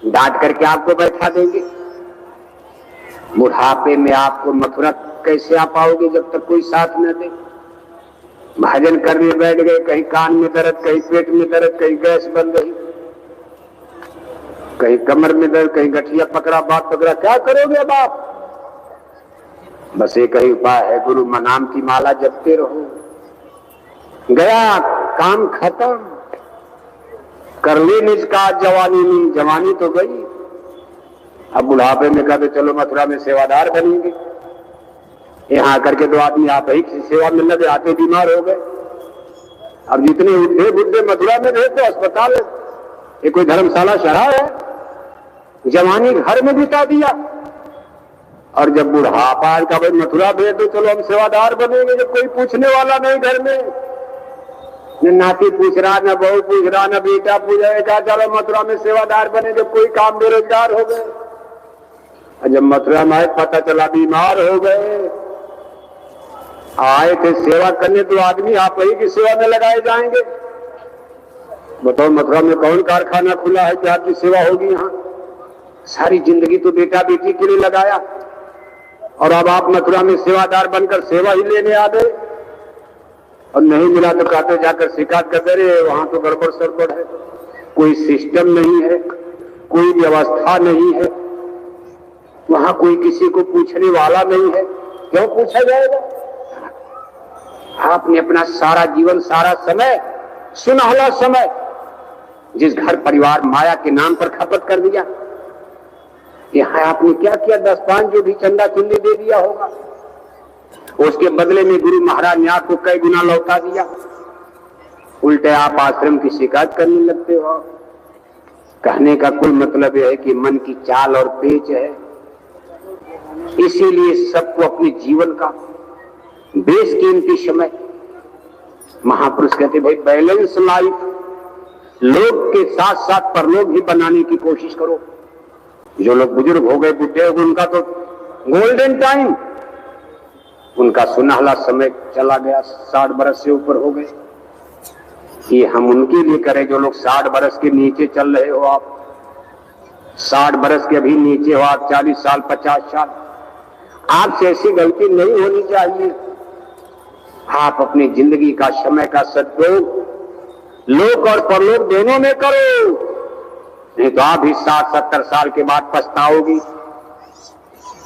डांट करके आपको बैठा देंगे। बुढ़ापे में आपको मथुरा कैसे आ पाओगे जब तक कोई साथ न दे। भजन करने बैठ गए, कहीं कान में दर्द, कहीं पेट में दर्द, कहीं गैस बन गई, कहीं कमर में दर्द, कहीं गठिया पकड़ा, बात पकड़ा, क्या करोगे अब आप? बस एक ही उपाय है, गुरु नाम की माला जपते रहो। गया काम खत्म, कर ले निज काज जवानी में, जवानी तो गई। अब बुढ़ापे में कहते चलो मथुरा में सेवादार बनेंगे। यहाँ आकर के 2 आदमी आप ही सेवा मिलने दे, आते बीमार हो गए। अब जितने बुढ़े बुढ़े मथुरा में रहे तो अस्पताल है, ये कोई धर्मशाला शहर है, जवानी घर में बिता दिया। और जब बुढ़ापा का भाई मथुरा भेज दो, चलो हम सेवादार बनेंगे, जब कोई पूछने वाला नहीं घर में, न नाती पूछ रहा, न बहू पूछ रहा, न बेटा पूछ रहा, क्या चलो मथुरा में सेवादार बने, जब कोई काम बेरोजगार हो गए। जब मथुरा में पता चला बीमार हो गए, आए थे सेवा करने, तो आदमी आप ही की सेवा में लगाए जाएंगे। बताओ मथुरा में कौन कारखाना खुला है कि आपकी सेवा होगी? यहाँ सारी जिंदगी तो बेटा बेटी के लिए लगाया, और अब आप मथुरा में सेवादार बनकर सेवा ही लेने आ गए, और नहीं मिला तो कहते जाकर शिकायत करते रहे वहां तो गड़बड़ सड़बड़ है, कोई सिस्टम नहीं है, कोई व्यवस्था नहीं है, वहां कोई किसी को पूछने वाला नहीं है। क्यों पूछा जाएगा? आपने अपना सारा जीवन, सारा समय, सुनहला समय जिस घर परिवार माया के नाम पर खपत कर दिया, यहां आपने क्या किया? 10-5 जो भी चंदा चुंदी दे दिया होगा, उसके बदले में गुरु महाराज ने आपको कई गुना लौटा दिया। उल्टे आप आश्रम की शिकायत करने लगते हो। कहने का कुल मतलब यह है कि मन की चाल और पेच है। इसीलिए सबको अपने जीवन का बेशकीमती समय, महापुरुष कहते भाई बैलेंस लाइफ, लोग के साथ साथ परलोक भी बनाने की कोशिश करो। जो लोग बुजुर्ग हो गए, बुढ़े हो गए, उनका तो गोल्डन टाइम, उनका सुनहला समय चला गया, 60 बरस से ऊपर हो गए। ये हम उनके लिए करें जो लोग 60 बरस के नीचे चल रहे हो। आप 60 बरस के भी नीचे हो, आप 40 साल 50 साल, आपसे ऐसी गलती नहीं होनी चाहिए। आप अपनी जिंदगी का समय का सदुपयोग लोक और परलोक दोनों में करो, नहीं तो आप भी 60-70 साल के बाद पछताओगी।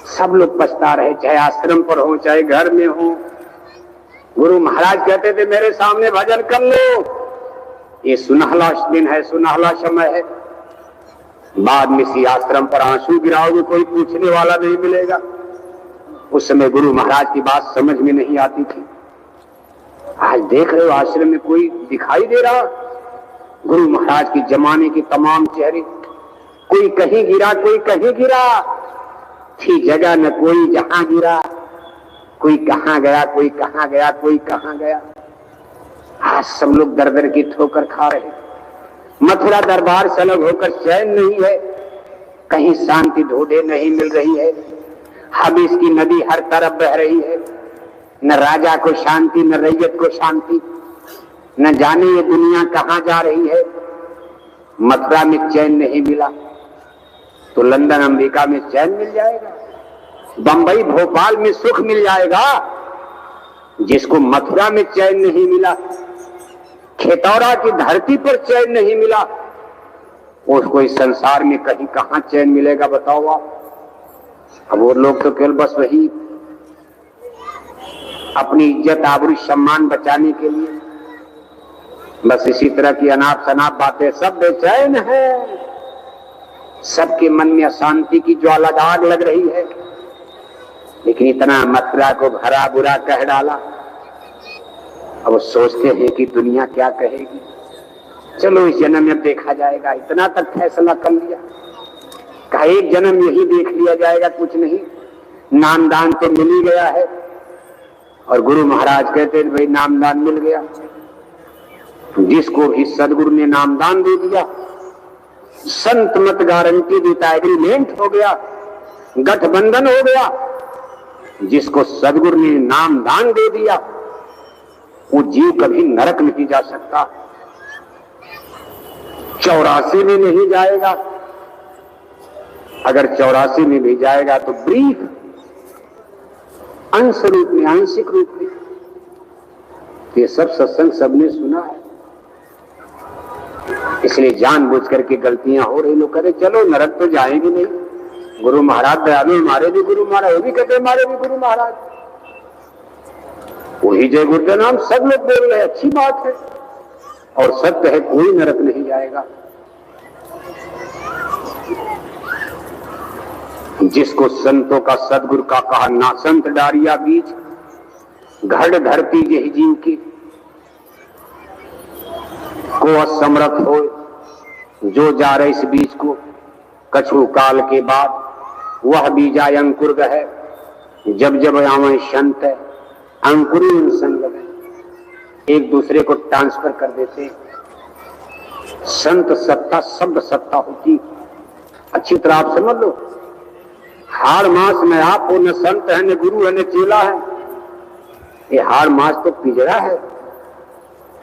सब लोग पछता रहे, चाहे आश्रम पर हो चाहे घर में हो। गुरु महाराज कहते थे मेरे सामने भजन कर लो, ये सुनहला दिन है, सुनहला समय है। बाद में इसी आश्रम पर आंसू गिराओगे, कोई पूछने वाला नहीं मिलेगा। उस समय गुरु महाराज की बात समझ में नहीं आती थी। आज देख रहे हो आश्रम में कोई दिखाई दे रहा? गुरु महाराज की जमाने के तमाम चेहरे, कोई कहीं गिरा, कोई कहीं गिरा, थी जगह न कोई जहां गिरा, कोई कहां गया, कोई कहां गया, कोई कहां गया। आज सब लोग दर दर की ठोकर खा रहे। मथुरा दरबार से अलग होकर चैन नहीं है, कहीं शांति ढूंढे नहीं मिल रही है। हबीस की नदी हर तरफ बह रही है, न राजा को शांति, न रैयत को शांति, न जाने ये दुनिया कहां जा रही है। मथुरा में चैन नहीं मिला तो लंदन अमेरिका में चैन मिल जाएगा, बंबई भोपाल में सुख मिल जाएगा। जिसको मथुरा में चैन नहीं मिला, खेतौरा की धरती पर चैन नहीं मिला, उसको इस संसार में कहीं कहां चैन मिलेगा बताओ आप? अब वो लोग तो केवल बस वही अपनी इज्जत आबरू सम्मान बचाने के लिए बस इसी तरह की अनाप शनाप बातें, सब बेचैन है, सबके मन में अशांति की ज्वाला आग लग रही है। लेकिन इतना मथुरा को भरा बुरा कह डाला, अब सोचते हैं कि दुनिया क्या कहेगी। चलो इस जन्म में देखा जाएगा, इतना तक फैसला कर लिया, कहा एक जन्म यही देख लिया जाएगा, कुछ नहीं, नामदान तो मिल ही गया है। और गुरु महाराज कहते हैं भाई नामदान मिल गया, जिसको भी सदगुरु ने नामदान दे दिया, संत मत गारंटी देता, एग्रीमेंट हो गया, गठबंधन हो गया। जिसको सदगुरु ने नामदान दे दिया वो जीव कभी नरक नहीं जा सकता, 84 में नहीं जाएगा। अगर 84 में भी जाएगा तो ब्रीफ अंश रूप में, आंशिक रूप में। ये सब सत्संग सबने सुना है, इसलिए जानबूझ करके गलतियां हो रही। लोग कहते चलो नरक तो जाएंगे नहीं, गुरु महाराज दयालु, हमारे भी गुरु महाराज, वो भी कहते हमारे भी गुरु महाराज, वही जय गुरुदेव नाम सब लोग बोल रहे, अच्छी बात है और सत्य है, कोई नरक नहीं जाएगा। जिसको संतों का सदगुरु का कहा ना संत डारिया बीज घड़ धरती यही जीव की, को असमर्थ हो जो जा रहे इस बीज को, कछु काल के बाद वह बीजा अंकुर है, जब जब आवे संत है अंकुरी संग लगे, एक दूसरे को ट्रांसफर कर देते। संत सत्ता शब्द सत्ता होती, अच्छी तरह आप समझ लो। हाड़ मास में आप हो, न संत है न गुरु है न चेला है, ये हाड़ मास तो पिंजरा है।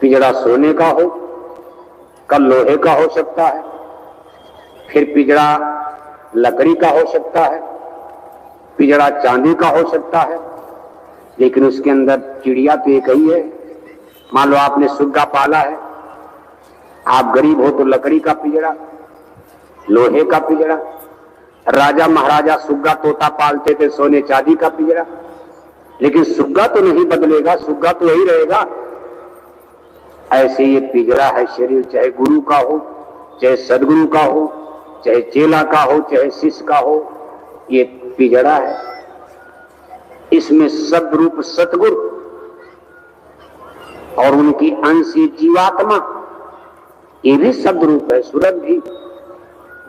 पिंजरा सोने का हो, कल लोहे का हो सकता है, फिर पिंजरा लकड़ी का हो सकता है, पिंजरा चांदी का हो सकता है, लेकिन उसके अंदर चिड़िया तो एक ही है। मान लो आपने सुग्गा पाला है, आप गरीब हो तो लकड़ी का पिंजरा, लोहे का पिंजरा। राजा महाराजा सुग्गा तोता पालते थे, सोने चांदी का पिंजरा। लेकिन सुग्गा तो नहीं बदलेगा, सुग्गा तो वही रहेगा। ऐसे ये पिंजरा है शरीर, चाहे गुरु का हो, चाहे सदगुरु का हो, चाहे चेला का हो, चाहे शिष्य का हो, ये पिंजरा है। इसमें शब्द रूप सतगुरु और उनकी अंशी जीवात्मा, ये भी शब्द रूप है, सूरत भी।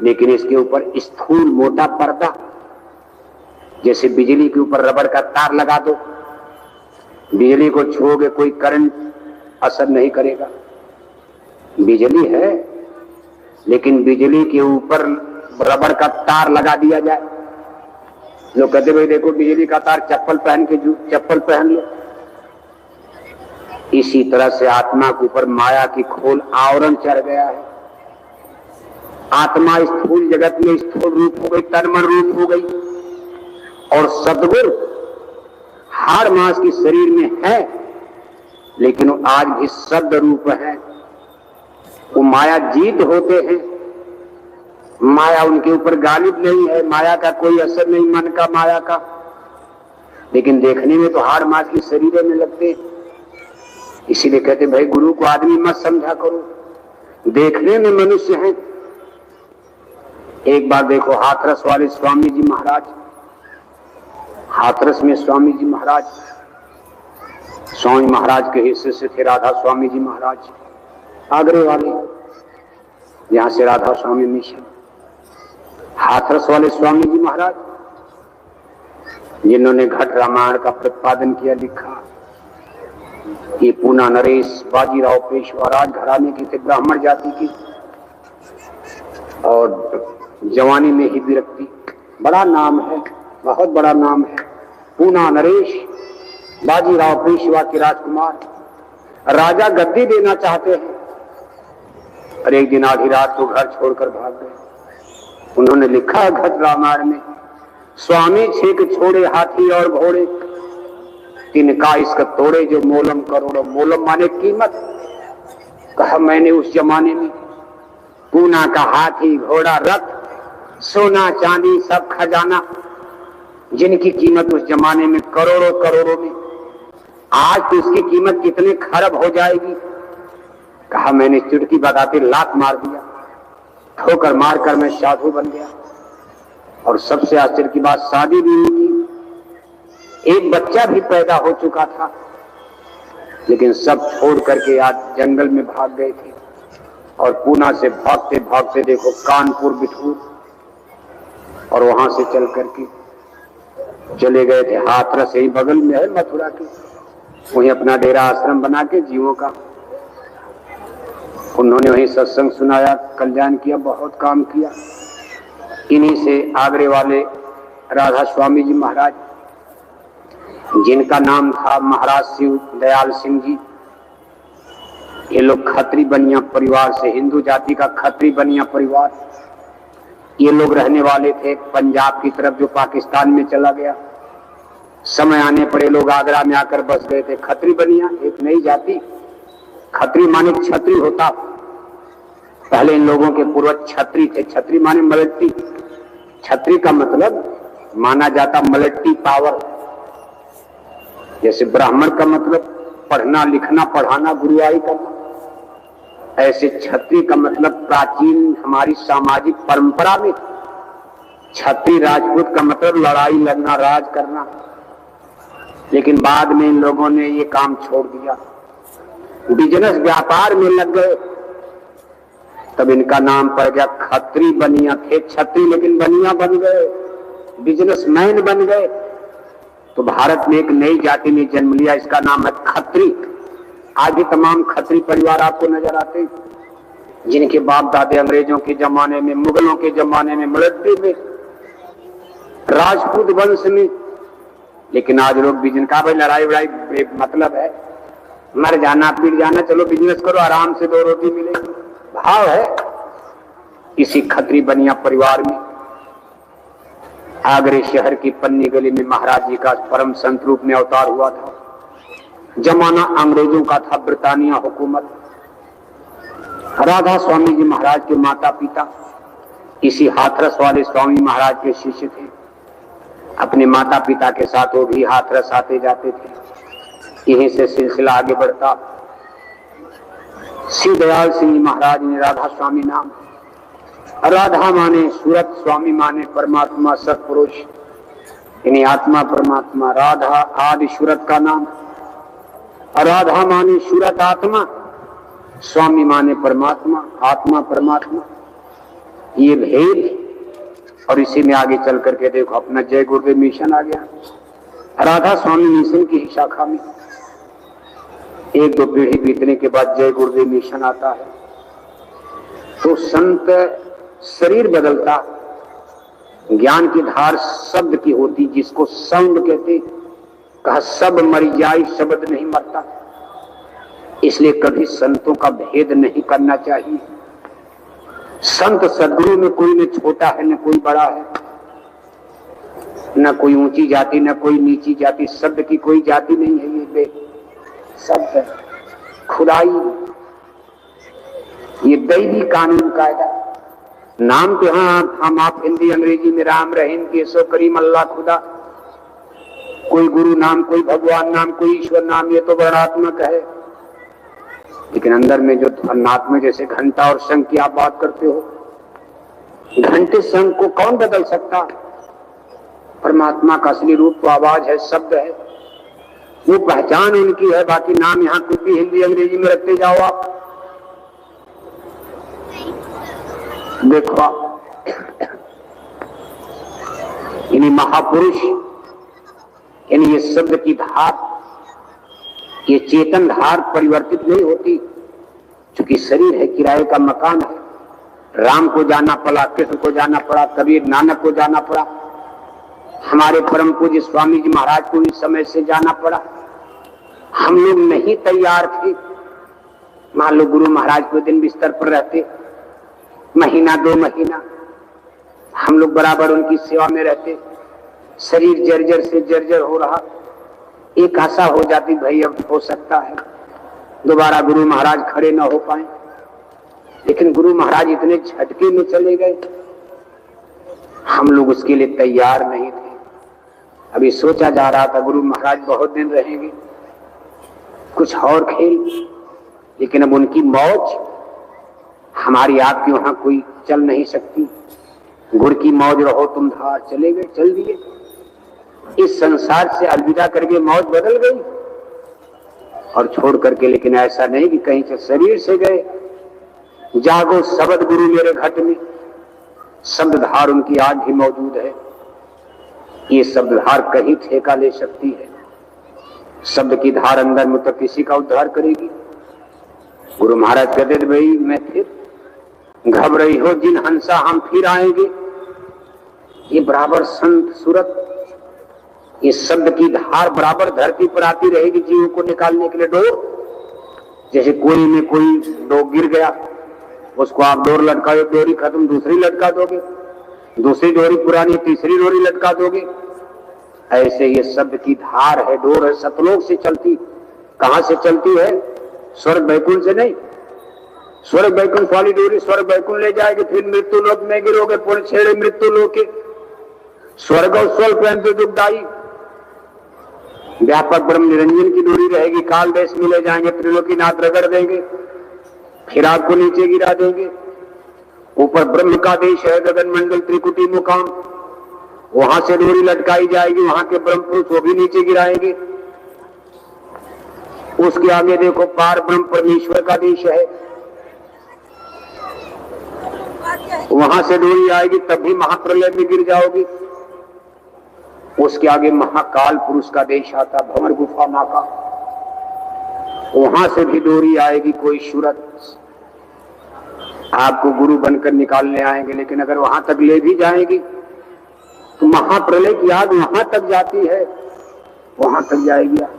लेकिन इसके ऊपर स्थूल मोटा पर्दा, जैसे बिजली के ऊपर रबड़ का तार लगा दो, बिजली को छूओगे कोई करंट असर नहीं करेगा। बिजली है, लेकिन बिजली के ऊपर रबड़ का तार लगा दिया जाए, लोग कहते भाई देखो बिजली का तार, चप्पल पहन के चप्पल पहन लो। इसी तरह से आत्मा के ऊपर माया की खोल आवरण चढ़ गया है। आत्मा स्थूल जगत में स्थूल रूप हो गई, तन्मन रूप हो गई, और सद्गुरु हाड़ मांस की शरीर में है, लेकिन वो आज भी शब्द रूप है। वो माया जीत होते हैं, माया उनके ऊपर गालिब नहीं है, माया का कोई असर नहीं मन का, माया का। लेकिन देखने में तो हाड़ मांस की शरीर में लगते। इसीलिए कहते भाई गुरु को आदमी मत समझा करो, देखने में मनुष्य है। एक बार देखो हाथरस वाले स्वामी जी महाराज, हाथरस में स्वामी जी महाराज, स्वामी महाराज के हिस्से से थे राधा स्वामी जी महाराज, आगरे वाले, यहां से राधा स्वामी मिशन। हाथरस वाले स्वामी जी महाराज जिन्होंने घट रामायण का प्रतिपादन किया, लिखा। ये पूना नरेश बाजीराव पेशवा राजघराने की थे, ब्राह्मण जाति की, और जवानी में ही विरक्ति। बड़ा नाम है, बहुत बड़ा नाम है। पूना नरेश बाजीराव पेशवा के राजकुमार, राजा गद्दी देना चाहते हैं, और एक दिन आधी रात को घर छोड़कर भाग गए। उन्होंने लिखा है घट रामायण में, स्वामी छेक छोड़े हाथी और घोड़े, तिनका इसका तोड़े जो मोलम करोड़ों। मोलम माने कीमत। कहा मैंने उस जमाने में पूना का हाथी घोड़ा रथ सोना चांदी सब खजाना, जिनकी कीमत उस जमाने में करोड़ों करोड़ों में, आज तो उसकी कीमत कितने खरब हो जाएगी। कहा मैंने चुटकी बताते लात मार दिया, ठोकर मारकर मैं साधु बन गया। और सबसे आश्चर्य की बात, शादी भी हुई थी, एक बच्चा भी पैदा हो चुका था, लेकिन सब छोड़ करके आज जंगल में भाग गए थे। और पूना से भागते भागते देखो कानपुर बिठूर, और वहां से चल करके चले गए थे हाथरस, यही बगल में है मथुरा के, वहीं अपना डेरा आश्रम बना के जीवों का उन्होंने वहीं सत्संग सुनाया, कल्याण किया, बहुत काम किया। इन्हीं से आगरे वाले राधा स्वामी जी महाराज, जिनका नाम था महाराज शिव दयाल सिंह जी, ये लोग खत्री बनिया परिवार से, हिंदू जाति का खत्री बनिया परिवार, ये लोग रहने वाले थे पंजाब की तरफ, जो पाकिस्तान में चला गया। समय आने पर ये लोग आगरा में आकर बस गए थे। खत्री बनिया एक नई जाति, खत्री माने छत्री होता। पहले इन लोगों के पूर्वज छत्री थे। छत्री माने मलट्टी, छत्री का मतलब माना जाता मलट्टी पावर। जैसे ब्राह्मण का मतलब पढ़ना लिखना पढ़ाना गुरुआई करना, ऐसे छत्री का मतलब प्राचीन हमारी सामाजिक परंपरा में छत्री राजपूत का मतलब लड़ाई लड़ना, राज करना। लेकिन बाद में इन लोगों ने ये काम छोड़ दिया, बिजनेस व्यापार में लग गए, तब इनका नाम पड़ गया खत्री बनिया। थे छत्री लेकिन बनिया बन गए, बिजनेसमैन बन गए। तो भारत में एक नई जाति ने जन्म लिया, इसका नाम है खत्री। आज भी तमाम खत्री परिवार आपको नजर आते हैं, जिनके बाप दादे अंग्रेजों के जमाने में, मुगलों के जमाने में, मलट्टी में, राजपूत वंश में लेकिन आज लोग बिजनेस का भाई लड़ाई वड़ाई मतलब है, मर जाना पीट जाना, चलो बिजनेस करो आराम से 2 रोटी मिलेगी, भाव है। इसी खत्री बनिया परिवार में आगरे शहर की पन्नी गली में महाराज जी का परम संत रूप में अवतार हुआ था। जमाना अंग्रेजों का था, ब्रिटानिया हुकूमत। राधा स्वामी जी महाराज के माता पिता इसी हाथरस वाले स्वामी महाराज के शिष्य थे। अपने माता पिता के साथ वो भी हाथरस आते जाते थे। यहीं से सिलसिला आगे बढ़ता। श्री दयाल सिंह जी महाराज ने राधा स्वामी नाम, राधा माने सूरत, स्वामी माने परमात्मा सत्पुरुष, यानी आत्मा परमात्मा। राधा आदि सूरत का नाम, राधा माने सूरत आत्मा, स्वामी माने परमात्मा, आत्मा परमात्मा, ये भेद। और इसी में आगे चल करके देखो अपना जय गुरुदेव मिशन आ गया। राधा स्वामी मिशन की शाखा में 1-2 पीढ़ी बीतने के बाद जय गुरुदेव मिशन आता है। तो संत शरीर बदलता, ज्ञान की धार शब्द की होती, जिसको साउंड कहते। कहा सब मर जाए शब्द नहीं मरता, इसलिए कभी संतों का भेद नहीं करना चाहिए। संत सदगुरु में कोई न छोटा है न कोई बड़ा है, न कोई ऊंची जाति न कोई नीची जाति, शब्द की कोई जाति नहीं है। ये शब्द खुदाई, ये दैवी कानून कायदा। नाम तो हाँ हम आप हिंदी अंग्रेजी में राम रहीम केशव करीम अल्लाह खुदा, कोई गुरु नाम, कोई भगवान नाम, कोई ईश्वर नाम, ये तो वर्णात्मक है। लेकिन अंदर में जो ध्वन्यात्मक, जैसे घंटा और शंख की आप बात करते हो, घंटे शंख को कौन बदल सकता? परमात्मा का असली रूप तो आवाज है, शब्द है, वो पहचान उनकी है। बाकी नाम यहाँ कुछ भी हिंदी अंग्रेजी में रखते जाओ आप। देखो यानी महापुरुष, यानी ये शब्द की धार, ये चेतन धार परिवर्तित नहीं होती, क्योंकि शरीर है, किराए का मकान है। राम को जाना पड़ा, कृष्ण को जाना पड़ा, कबीर नानक को जाना पड़ा, हमारे परम पूज्य स्वामी जी महाराज को इस समय से जाना पड़ा। हम लोग नहीं तैयार थे। मान लो गुरु महाराज को दिन बिस्तर पर रहते, महीना 2 महीना हम लोग बराबर उनकी सेवा में रहते, शरीर जर्जर से जर्जर हो रहा, एक आशा हो जाती भाई अब हो सकता है दोबारा गुरु महाराज खड़े ना हो पाए। लेकिन गुरु महाराज इतने झटके में चले गए, हम लोग उसके लिए तैयार नहीं थे। अभी सोचा जा रहा था गुरु महाराज बहुत दिन रहेंगे, कुछ और खेल, लेकिन अब उनकी मौज हमारी आपकी वहां कोई चल नहीं सकती। गुरु की मौज रहो तुम धार, चले गए, चल दिए, इस संसार से अलविदा करके मौज बदल गई और छोड़ करके। लेकिन ऐसा नहीं कि कहीं से शरीर से गए। जागो शब्द गुरु मेरे घट में, शब्द धार उनकी आज भी मौजूद है। ये शब्द धार कहीं ठेका ले सकती है। शब्द की धार अंदर में तो किसी का उद्धार करेगी। गुरु महाराज कहते भाई मैं फिर घबराई हो जिन हंसा हम फिर आएंगे। ये बराबर संत सूरत, ये शब्द की धार बराबर धरती पर आती रहेगी जीवों को निकालने के लिए। डोर जैसे कोई में कोई डोर गिर गया, उसको आप डोर लटकाओ, डोरी खत्म, दूसरी लटका दोगे, दूसरी डोरी पुरानी, तीसरी डोरी लटका दोगे। ऐसे ये शब्द की धार है, डोर है, सतलोक से चलती। कहां से चलती है? स्वर्ग बैकुंठ से नहीं। स्वर्ग बैकुंठ वाली डोरी स्वर्ग बैकुंठ ले जाएगी, फिर मृत्यु लोक में गिरोगे, पुण्य छेड़े मृत्यु लोक के। स्वर्ग और स्वर्ग परंतु दुखदाई व्यापक ब्रह्म निरंजन की डोरी रहेगी। काल देश में ले जाएंगे, त्रिलोकीनाथ रगड़ देंगे, फिर आपको नीचे गिरा देंगे। ऊपर ब्रह्म का देश है, गगन मंडल त्रिकुटी मुकाम, वहां से डोरी लटकाई जाएगी, वहां के ब्रह्म पुरुष वो भी नीचे गिराएंगे। उसके आगे देखो पार ब्रह्म परमेश्वर का देश है, वहां से डोरी आएगी, तब भी महाप्रलय में गिर जाओगी। उसके आगे महाकाल पुरुष का देश आता, भंवर गुफा नाका, वहां से भी डोरी आएगी। कोई सूरत आपको गुरु बनकर निकालने आएंगे, लेकिन अगर वहां तक ले भी जाएगी तो महाप्रलय की आग वहां तक जाती है। वहां तक जाएगी आप,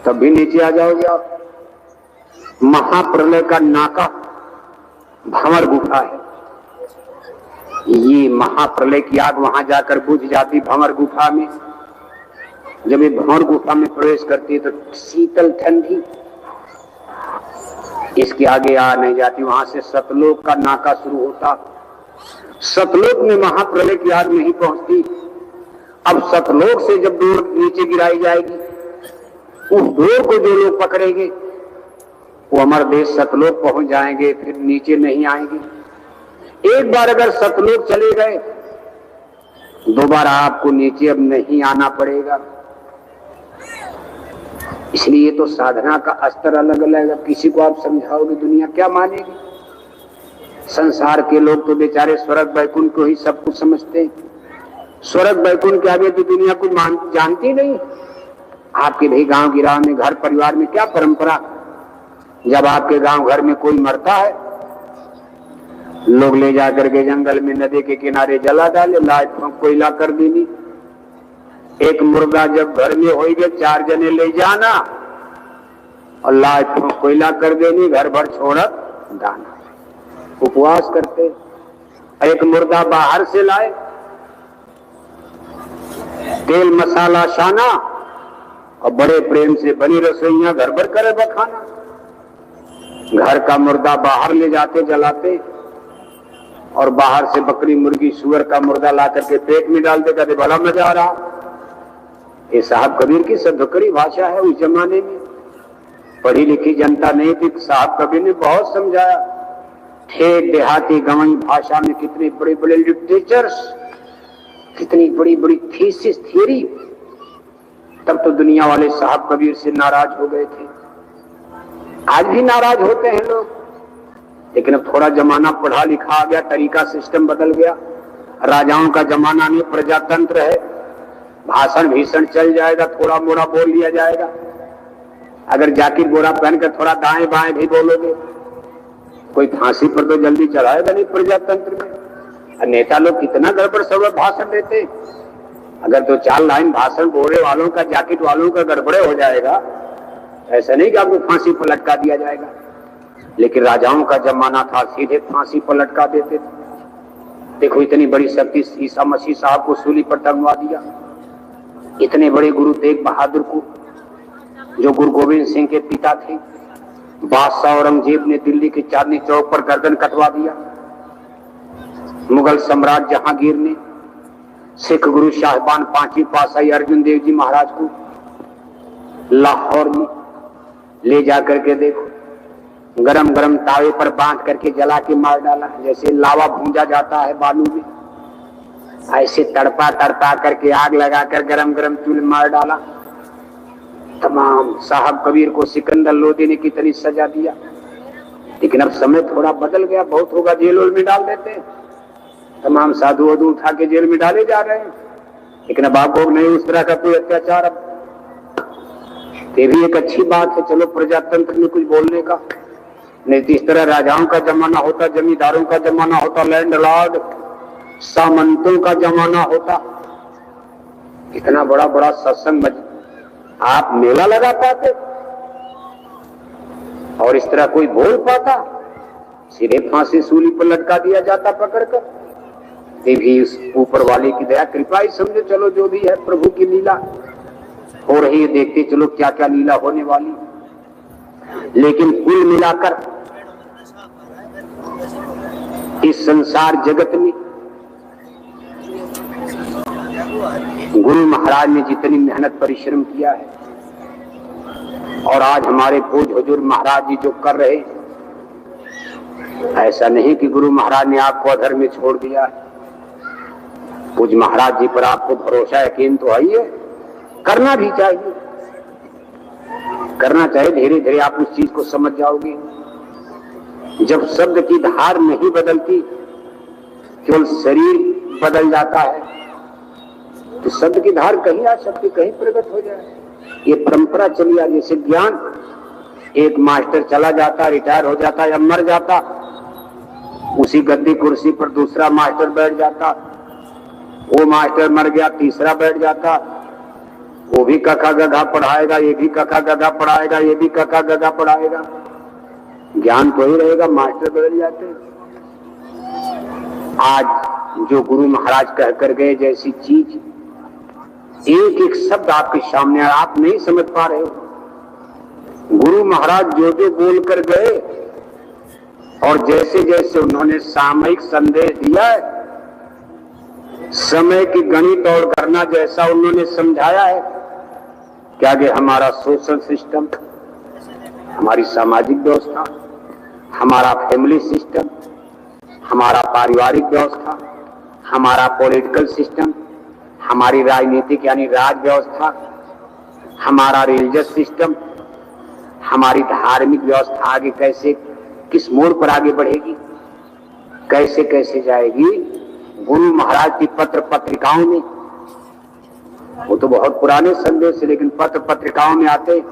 तब भी नीचे आ जाओगे आप। महाप्रलय का नाका भंवर गुफा है। ये महाप्रलय की आग वहां जाकर बुझ जाती भंवर गुफा में। जब ये भंवर गुफा में प्रवेश करती है तो शीतल ठंडी, इसके आगे आ नहीं जाती। वहां से सतलोक का नाका शुरू होता। सतलोक में महाप्रलय की आग नहीं पहुंचती। अब सतलोक से जब डोर नीचे गिराई जाएगी, उस डोर को जो लोग पकड़ेंगे वो अमर देश सतलोक पहुंच जाएंगे, फिर नीचे नहीं आएंगे। एक बार अगर सतलोक चले गए, दोबारा आपको नीचे अब नहीं आना पड़ेगा। इसलिए तो साधना का स्तर अलग अलग है। किसी को आप समझाओगे दुनिया क्या मानेगी? संसार के लोग तो बेचारे स्वर्ग बैकुंठ को ही सब कुछ समझते हैं। स्वर्ग बैकुंठ के आगे तो दुनिया कुछ जानती नहीं। आपके भाई गांव गिराव में, घर परिवार में क्या परंपरा, जब आपके गांव घर में कोई मरता है, लोग ले जाकर के जंगल में, नदी के किनारे जला डाले, लाश कोयला कर देनी। एक मुर्गा जब घर में हो गए, 4 जने ले जाना और लाश कोयला कर देनी, घर भर छोड़त दाना। उपवास करते। एक मुर्दा बाहर से लाए, तेल मसाला शाना और बड़े प्रेम से बनी रसोइयां घर भर करे बखाना। घर का मुर्दा बाहर ले जाते जलाते, और बाहर से बकरी मुर्गी सुअर का मुर्दा ला करके पेट में डालते, कहते भला मजा आ रहा। ये साहब कबीर की सदुकड़ी भाषा है। उस जमाने में पढ़ी लिखी जनता नहीं थी। साहब कबीर ने बहुत समझाया। ठेठ देहाती गंवई भाषा में कितने बड़े बड़े लिटरेचर्स, कितनी बड़ी बड़ी थीसिस थियरी। तब तो दुनिया वाले साहब कबीर से नाराज हो गए थे। आज भी नाराज होते हैं लोग, लेकिन अब थोड़ा जमाना पढ़ा लिखा आ गया, तरीका सिस्टम बदल गया। राजाओं का जमाना नहीं, प्रजातंत्र है। भाषण भीषण चल जाएगा, थोड़ा मोड़ा बोल लिया जाएगा। अगर जैकेट बोरा पहनकर थोड़ा दाएं बाएं भी बोलोगे, कोई फांसी पर तो जल्दी चढ़ाएगा नहीं प्रजातंत्र में। नेता लोग कितना गड़बड़ सड़बड़ भाषण देते। अगर तो 4 लाइन भाषण बोले वालों का, जैकेट वालों का गड़बड़े हो जाएगा, ऐसा नहीं कि आपको फांसी पर लटका दिया जाएगा। लेकिन राजाओं का जमाना था, सीधे फांसी पर लटका देते थे। देखो इतनी बड़ी शक्ति ईसा मसीह साहब को सूली पर टंगवा दिया। इतने बड़े गुरु तेग बहादुर को, जो गुरु गोविंद सिंह के पिता थे, बादशाह औरंगजेब ने दिल्ली के चांदनी चौक पर गर्दन कटवा दिया। मुगल सम्राट जहांगीर ने सिख गुरु साहिबान 5वीं पातशाही अर्जुन देव जी महाराज को लाहौर में ले जाकर के देखो गरम गरम तावे पर बांध करके जला के मार डाला। जैसे लावा भूंजा जाता है बालू में, ऐसे तड़पा तड़पा करके आग लगाकर गरम गरम चूल्हे मार डाला। तमाम साहब कबीर को सिकंदर लोधी ने कितनी सजा दिया। लेकिन अब समय थोड़ा बदल गया, बहुत होगा जेल में डाल देते हैं। तमाम साधु वधु उठा के जेल में डाले जा रहे हैं। लेकिन अब आपको नहीं उस तरह का कोई अत्याचार। अब ये भी एक अच्छी बात है, चलो प्रजातंत्र में कुछ बोलने का। नहीं तो इस तरह राजाओं का जमाना होता, जमींदारों का जमाना होता, लैंडलॉर्ड सामंतों का जमाना होता। कितना बड़ा बड़ा सत्संग आप मेला लगा पाते, और इस तरह कोई बोल पाता? सीधे फांसी सूली पर लटका दिया जाता पकड़कर। ये भी उस ऊपर वाले की दया कृपा ही समझो। चलो जो भी है प्रभु की लीला हो रही है, देखते चलो क्या क्या लीला होने वाली। लेकिन कुल मिलाकर इस संसार जगत में गुरु महाराज ने जितनी मेहनत परिश्रम किया है, और आज हमारे पूज्य हुजूर महाराज जी जो कर रहे, ऐसा नहीं कि गुरु महाराज ने आपको अधर में छोड़ दिया है। पूज्य महाराज जी पर आपको भरोसा यकीन तो है ही है, करना भी चाहिए, करना चाहिए। धीरे धीरे आप उस चीज को समझ जाओगे। जब शब्द की धार नहीं बदलती, केवल शरीर बदल जाता है, तो शब्द की धार कहीं आ सकती, कहीं प्रकट हो जाए। ये परंपरा चली आ। जैसे ज्ञान, एक मास्टर चला जाता, रिटायर हो जाता या मर जाता, उसी गद्दी कुर्सी पर दूसरा मास्टर बैठ जाता। वो मास्टर मर गया, तीसरा बैठ जाता। वो भी कखा गघा पढ़ाएगा, ये भी कखा गघा पढ़ाएगा, ये भी कखा गघा पढ़ाएगा। ज्ञान तो ही रहेगा, मास्टर बदल जाते हैं। आज जो गुरु महाराज कहकर गए जैसी चीज, एक एक शब्द आपके सामने आप नहीं समझ पा रहे हो। गुरु महाराज जो जो बोल कर गए और जैसे जैसे उन्होंने सामयिक संदेश दिया है, समय की गणित और गणना जैसा उन्होंने समझाया है कि आगे हमारा सोशल सिस्टम, हमारी सामाजिक व्यवस्था, हमारा फैमिली सिस्टम, हमारा पारिवारिक व्यवस्था, हमारा पॉलिटिकल सिस्टम, हमारी राजनीतिक यानी राज व्यवस्था, हमारा रिलीजियस सिस्टम, हमारी धार्मिक व्यवस्था आगे कैसे किस मोड़ पर आगे बढ़ेगी, कैसे कैसे जाएगी। गुरु महाराज की पत्र पत्रिकाओं में, वो तो बहुत पुराने संदेश है लेकिन पत्र पत्रिकाओं में आते,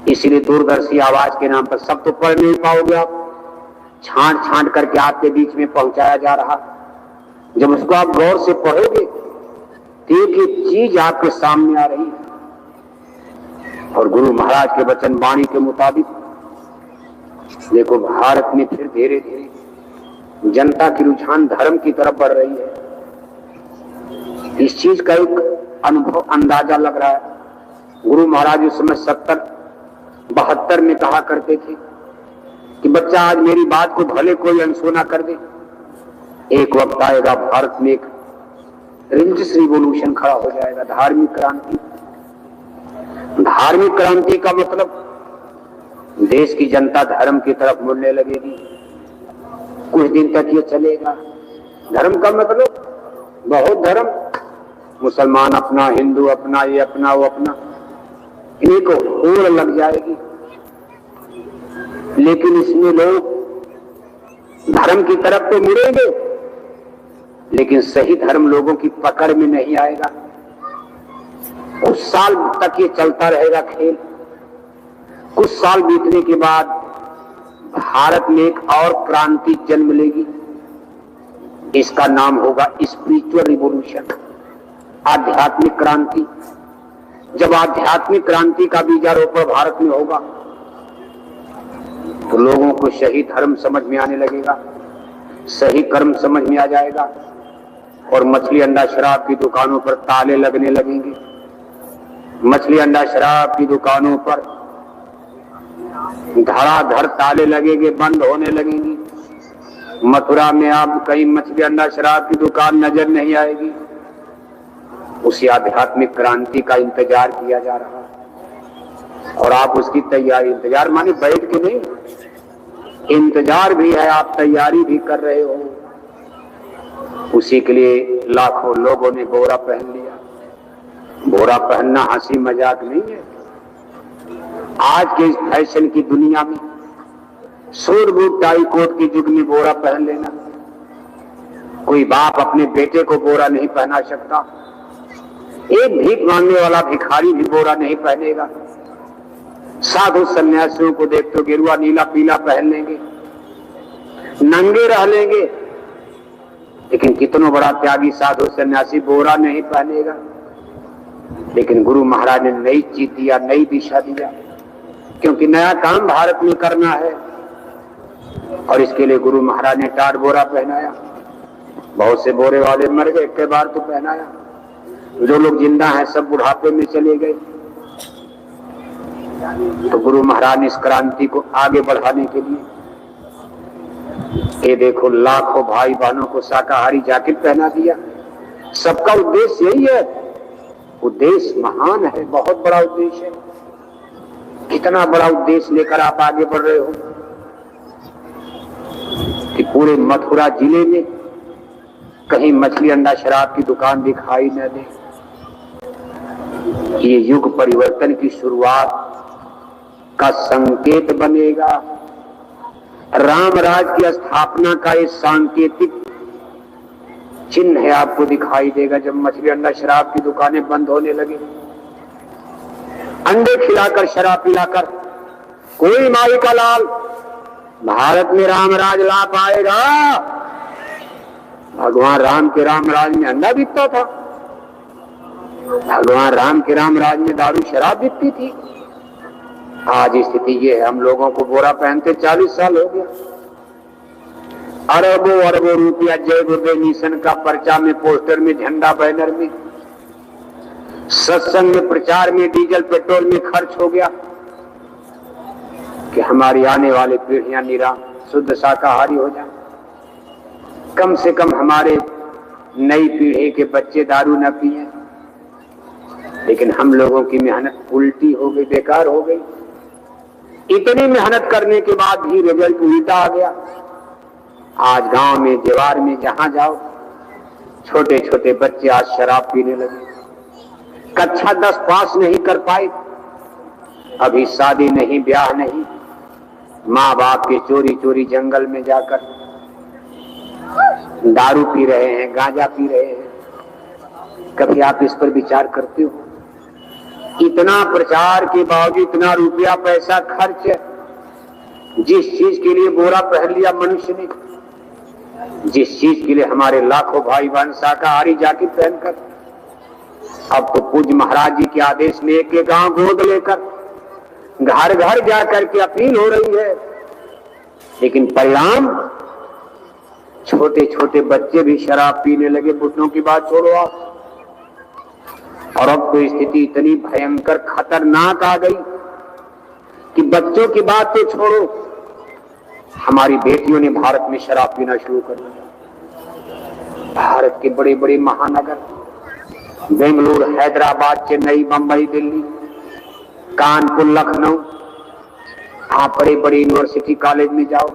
इसलिए दूरदर्शी आवाज के नाम पर सब तो पढ़ नहीं पाओगे आप, छांट छांट करके आपके बीच में पहुंचाया जा रहा। जब उसको आप गौर से पढ़ोगे तो एक एक चीज आपके सामने आ रही है। और गुरु महाराज के वचन वाणी के मुताबिक देखो, भारत में फिर धीरे धीरे जनता की रुझान धर्म की तरफ बढ़ रही है। इस चीज का एक अनुभव अंदाजा लग रहा है। गुरु महाराज उस समय 70-72 में कहा करते थे कि बच्चा आज मेरी बात को भले कोई अनसुना कर दे, एक वक्त आएगा भारत में एक रिलीजियस रिवॉल्यूशन खड़ा हो जाएगा, धार्मिक क्रांति। धार्मिक क्रांति का मतलब देश की जनता धर्म की तरफ मुड़ने लगेगी। कुछ दिन तक ये चलेगा। धर्म का मतलब बहुत धर्म, मुसलमान अपना, हिंदू अपना, ये अपना, वो अपना, इन्हीं को होड़ लग जाएगी। लेकिन इसमें लोग धर्म की तरफ तो मुड़ेंगे लेकिन सही धर्म लोगों की पकड़ में नहीं आएगा। कुछ साल तक ये चलता रहेगा खेल। कुछ साल बीतने के बाद भारत में एक और क्रांति जन्म लेगी। इसका नाम होगा स्पिरिचुअल रिवॉल्यूशन, आध्यात्मिक क्रांति। जब आध्यात्मिक क्रांति का बीजारोपण भारत में होगा तो लोगों को सही धर्म समझ में आने लगेगा, सही कर्म समझ में आ जाएगा और मछली अंडा शराब की दुकानों पर ताले लगने लगेंगे। मछली अंडा शराब की दुकानों पर धड़ाधड़ ताले लगेंगे, बंद होने लगेंगी। मथुरा में अब कहीं मछली अंडा शराब की दुकान नजर नहीं आएगी। उसी आध्यात्मिक क्रांति का इंतजार किया जा रहा है और आप उसकी तैयारी, इंतजार माने बैठ के नहीं, इंतजार भी है, आप तैयारी भी कर रहे हो। उसी के लिए लाखों लोगों ने बोरा पहन लिया। बोरा पहनना हंसी मजाक नहीं है। आज के इस फैशन की दुनिया में सूट बूट टाई कोट के युग में बोरा पहन लेना, कोई बाप अपने बेटे को बोरा नहीं पहना सकता। एक भीख मांगने वाला भिखारी भी बोरा नहीं पहनेगा। साधु सन्यासियों को देख तो गेरुआ नीला पीला पहन लेंगे, नंगे रह लेंगे। लेकिन कितना बड़ा त्यागी साधु सन्यासी बोरा नहीं पहनेगा। लेकिन गुरु महाराज ने नई चीज दिया, नई दिशा दिया, क्योंकि नया काम भारत में करना है और इसके लिए गुरु महाराज ने टाट बोरा पहनाया। बहुत से बोरे वाले मर गए, एक बार तो पहनाया। जो लोग जिंदा हैं सब बुढ़ापे में चले गए। तो गुरु महाराज ने इस क्रांति को आगे बढ़ाने के लिए, ये देखो, लाखों भाई बहनों को शाकाहारी जैकेट पहना दिया। सबका उद्देश्य यही है। उद्देश्य महान है, बहुत बड़ा उद्देश्य है। कितना बड़ा उद्देश्य लेकर आप आगे बढ़ रहे हो कि पूरे मथुरा जिले में कहीं मछली अंडा शराब की दुकान दिखाई न दे। ये युग परिवर्तन की शुरुआत का संकेत बनेगा। राम राज की स्थापना का एक सांकेतिक चिन्ह है, आपको दिखाई देगा जब मछली अंडा शराब की दुकानें बंद होने लगी। अंडे खिलाकर शराब पिलाकर कोई माई का लाल भारत में राम राज ला पाएगा? भगवान राम के राम राज में अंडा बिकता था। भगवान राम के राम राज में दारू शराब बिकती थी। आज स्थिति ये है, हम लोगों को बोरा पहनते 40 साल हो गया। अरबों अरबों रुपया जय गुरुदेव मिशन का पर्चा में, पोस्टर में, झंडा बैनर में, सत्संग में, प्रचार में, डीजल पेट्रोल में खर्च हो गया कि हमारी आने वाली पीढ़ियां निराम शुद्ध शाकाहारी हो जाए। कम से कम हमारे नई पीढ़ी के बच्चे दारू न पिए। लेकिन हम लोगों की मेहनत उल्टी हो गई, बेकार हो गई। इतनी मेहनत करने के बाद भी रिजल्ट उल्टा आ गया। आज गांव में, दीवार में, जहां जाओ छोटे छोटे बच्चे आज शराब पीने लगे। कक्षा 10 पास नहीं कर पाए, अभी शादी नहीं, ब्याह नहीं, माँ बाप के चोरी चोरी जंगल में जाकर दारू पी रहे हैं, गांजा पी रहे हैं। कभी आप इस पर विचार करते हो? इतना प्रचार के बावजूद इतना रुपया पैसा खर्च, जिस चीज के लिए बोरा पहन लिया मनुष्य ने, जिस चीज के लिए हमारे लाखों भाई बहन शाकाहारी जाकिर पहनकर, अब तो पूज्य महाराज जी के आदेश में एक गांव गोद लेकर घर घर जाकर के अपील हो रही है। लेकिन परिणाम, छोटे छोटे बच्चे भी शराब पीने लगे। बुढ़ों की बात छोड़ो आप। और अब तो स्थिति इतनी भयंकर खतरनाक आ गई कि बच्चों की बात तो छोड़ो, हमारी बेटियों ने भारत में शराब पीना शुरू कर दिया। भारत के बड़े बड़े महानगर, बेंगलुरु, हैदराबाद, चेन्नई, बंबई, दिल्ली, कानपुर, लखनऊ, आप बड़े बड़े यूनिवर्सिटी कॉलेज में जाओ,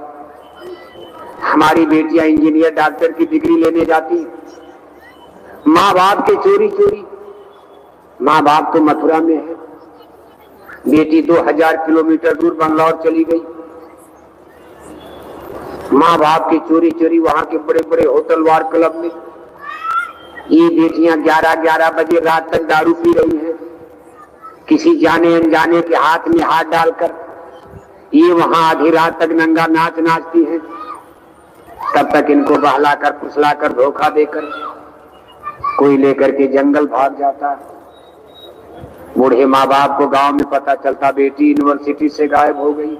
हमारी बेटियां इंजीनियर डॉक्टर की डिग्री लेने जाती। माँ बाप के चोरी चोरी, माँ बाप तो मथुरा में है, बेटी 2000 किलोमीटर दूर बंगलौर चली गई। माँ बाप की चोरी चोरी वहां के बड़े बड़े होटल वार क्लब में ये बेटियां 11-11 बजे रात तक दारू पी रही हैं। किसी जाने अनजाने के हाथ में हाथ डालकर ये वहां आधी रात तक नंगा नाच नाचती हैं। तब तक इनको बहलाकर फुसलाकर धोखा देकर कोई लेकर के जंगल भाग जाता है। बूढ़े माँ बाप को गांव में पता चलता बेटी यूनिवर्सिटी से गायब हो गई।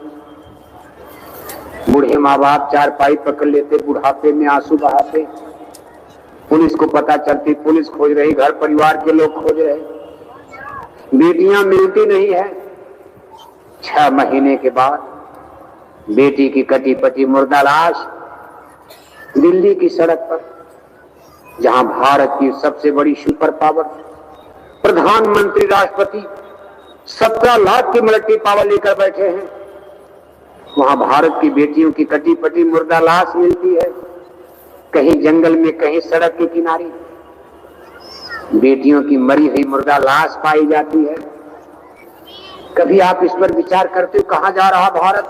बूढ़े माँ बाप चारपाई पकड़ लेते, बुढ़ापे में आंसू बहाते। पुलिस को पता चलती, पुलिस खोज रही, घर परिवार के लोग खोज रहे, बेटियां मिलती नहीं है। 6 महीने के बाद बेटी की कटी पटी मुर्दा लाश दिल्ली की सड़क पर, जहां भारत की सबसे बड़ी सुपर पावर प्रधानमंत्री राष्ट्रपति 17 लाख की मिलिट्री पावर लेकर बैठे हैं, वहां भारत की बेटियों की कटी पटी मुर्दा लाश मिलती है। कहीं जंगल में, कहीं सड़क के किनारे बेटियों की मरी हुई मुर्दा लाश पाई जाती है। कभी आप इस पर विचार करते हो कहां जा रहा भारत?